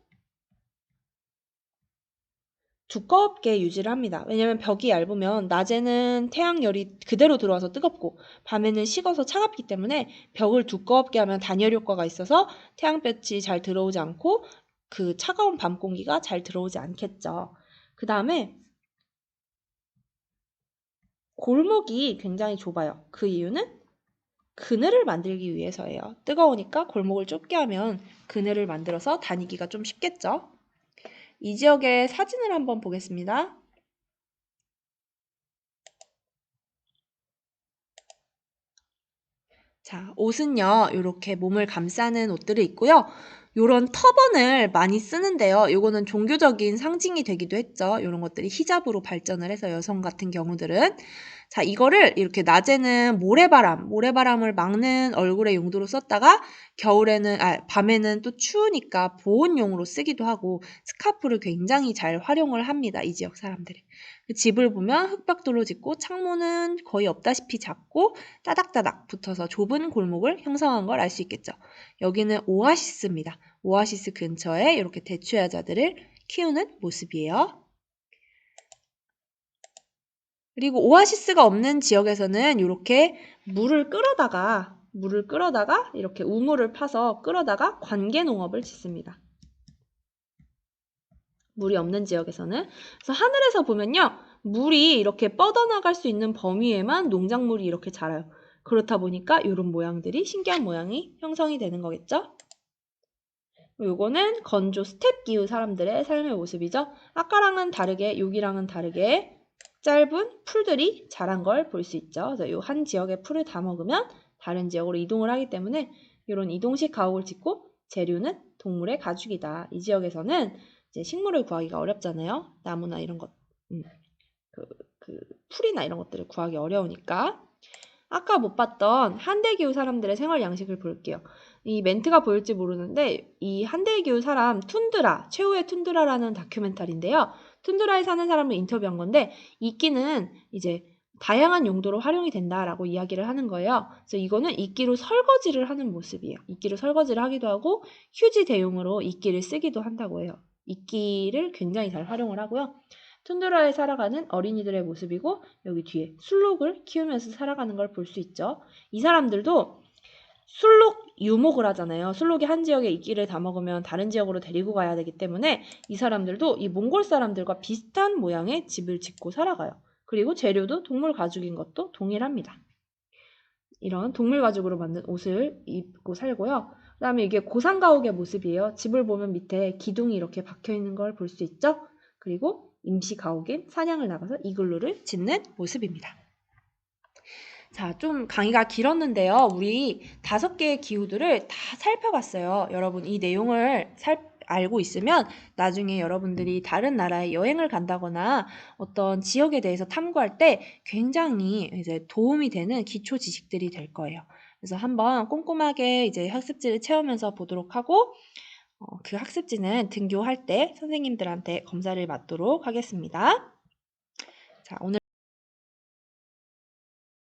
두껍게 유지를 합니다. 왜냐면 벽이 얇으면 낮에는 태양열이 그대로 들어와서 뜨겁고 밤에는 식어서 차갑기 때문에 벽을 두껍게 하면 단열 효과가 있어서 태양빛이 잘 들어오지 않고 그 차가운 밤 공기가 잘 들어오지 않겠죠. 그 다음에 골목이 굉장히 좁아요. 그 이유는 그늘을 만들기 위해서예요. 뜨거우니까 골목을 좁게 하면 그늘을 만들어서 다니기가 좀 쉽겠죠. 이 지역의 사진을 한번 보겠습니다. 자, 옷은요, 이렇게 몸을 감싸는 옷들을 입고요. 요런 터번을 많이 쓰는데요. 요거는 종교적인 상징이 되기도 했죠. 요런 것들이 히잡으로 발전을 해서 여성 같은 경우들은. 자, 이거를 이렇게 낮에는 모래바람을 막는 얼굴의 용도로 썼다가 밤에는 또 추우니까 보온용으로 쓰기도 하고 스카프를 굉장히 잘 활용을 합니다. 이 지역 사람들이. 집을 보면 흙벽돌로 짓고 창문은 거의 없다시피 작고 따닥따닥 붙어서 좁은 골목을 형성한 걸 알 수 있겠죠. 여기는 오아시스입니다. 오아시스 근처에 이렇게 대추야자들을 키우는 모습이에요. 그리고 오아시스가 없는 지역에서는 이렇게 물을 끌어다가 이렇게 우물을 파서 끌어다가 관계 농업을 짓습니다. 물이 없는 지역에서는. 그래서 하늘에서 보면요. 물이 이렇게 뻗어나갈 수 있는 범위에만 농작물이 이렇게 자라요. 그렇다 보니까 이런 모양들이 신기한 모양이 형성이 되는 거겠죠? 요거는 건조 스텝 기후 사람들의 삶의 모습이죠. 아까랑은 다르게, 여기랑은 다르게 짧은 풀들이 자란 걸 볼 수 있죠. 그래서 요 한 지역의 풀을 다 먹으면 다른 지역으로 이동을 하기 때문에 이런 이동식 가옥을 짓고 재료는 동물의 가죽이다. 이 지역에서는 이제 식물을 구하기가 어렵잖아요. 나무나 이런 것, 그 풀이나 이런 것들을 구하기 어려우니까. 아까 못 봤던 한대기후 사람들의 생활 양식을 볼게요. 이 멘트가 보일지 모르는데 이 한대기후 사람 최후의 툰드라라는 다큐멘터리인데요. 툰드라에 사는 사람을 인터뷰한 건데 이끼는 이제 다양한 용도로 활용이 된다라고 이야기를 하는 거예요. 그래서 이거는 이끼로 설거지를 하는 모습이에요. 이끼로 설거지를 하기도 하고 휴지 대용으로 이끼를 쓰기도 한다고 해요. 이끼를 굉장히 잘 활용을 하고요. 툰드라에 살아가는 어린이들의 모습이고 여기 뒤에 술록을 키우면서 살아가는 걸 볼 수 있죠. 이 사람들도 술록 유목을 하잖아요. 술록이 한 지역에 이끼를 다 먹으면 다른 지역으로 데리고 가야 되기 때문에 이 사람들도 이 몽골 사람들과 비슷한 모양의 집을 짓고 살아가요. 그리고 재료도 동물 가죽인 것도 동일합니다. 이런 동물 가죽으로 만든 옷을 입고 살고요. 그 다음에 이게 고산가옥의 모습이에요. 집을 보면 밑에 기둥이 이렇게 박혀있는 걸 볼 수 있죠. 그리고 임시 가옥인 사냥을 나가서 이글루를 짓는 모습입니다. 자, 좀 강의가 길었는데요. 우리 5개의 기후들을 다 살펴봤어요. 여러분 이 내용을 알고 있으면 나중에 여러분들이 다른 나라에 여행을 간다거나 어떤 지역에 대해서 탐구할 때 굉장히 이제 도움이 되는 기초 지식들이 될 거예요. 그래서 한번 꼼꼼하게 이제 학습지를 채우면서 보도록 하고 그 학습지는 등교할 때 선생님들한테 검사를 받도록 하겠습니다. 자, 오늘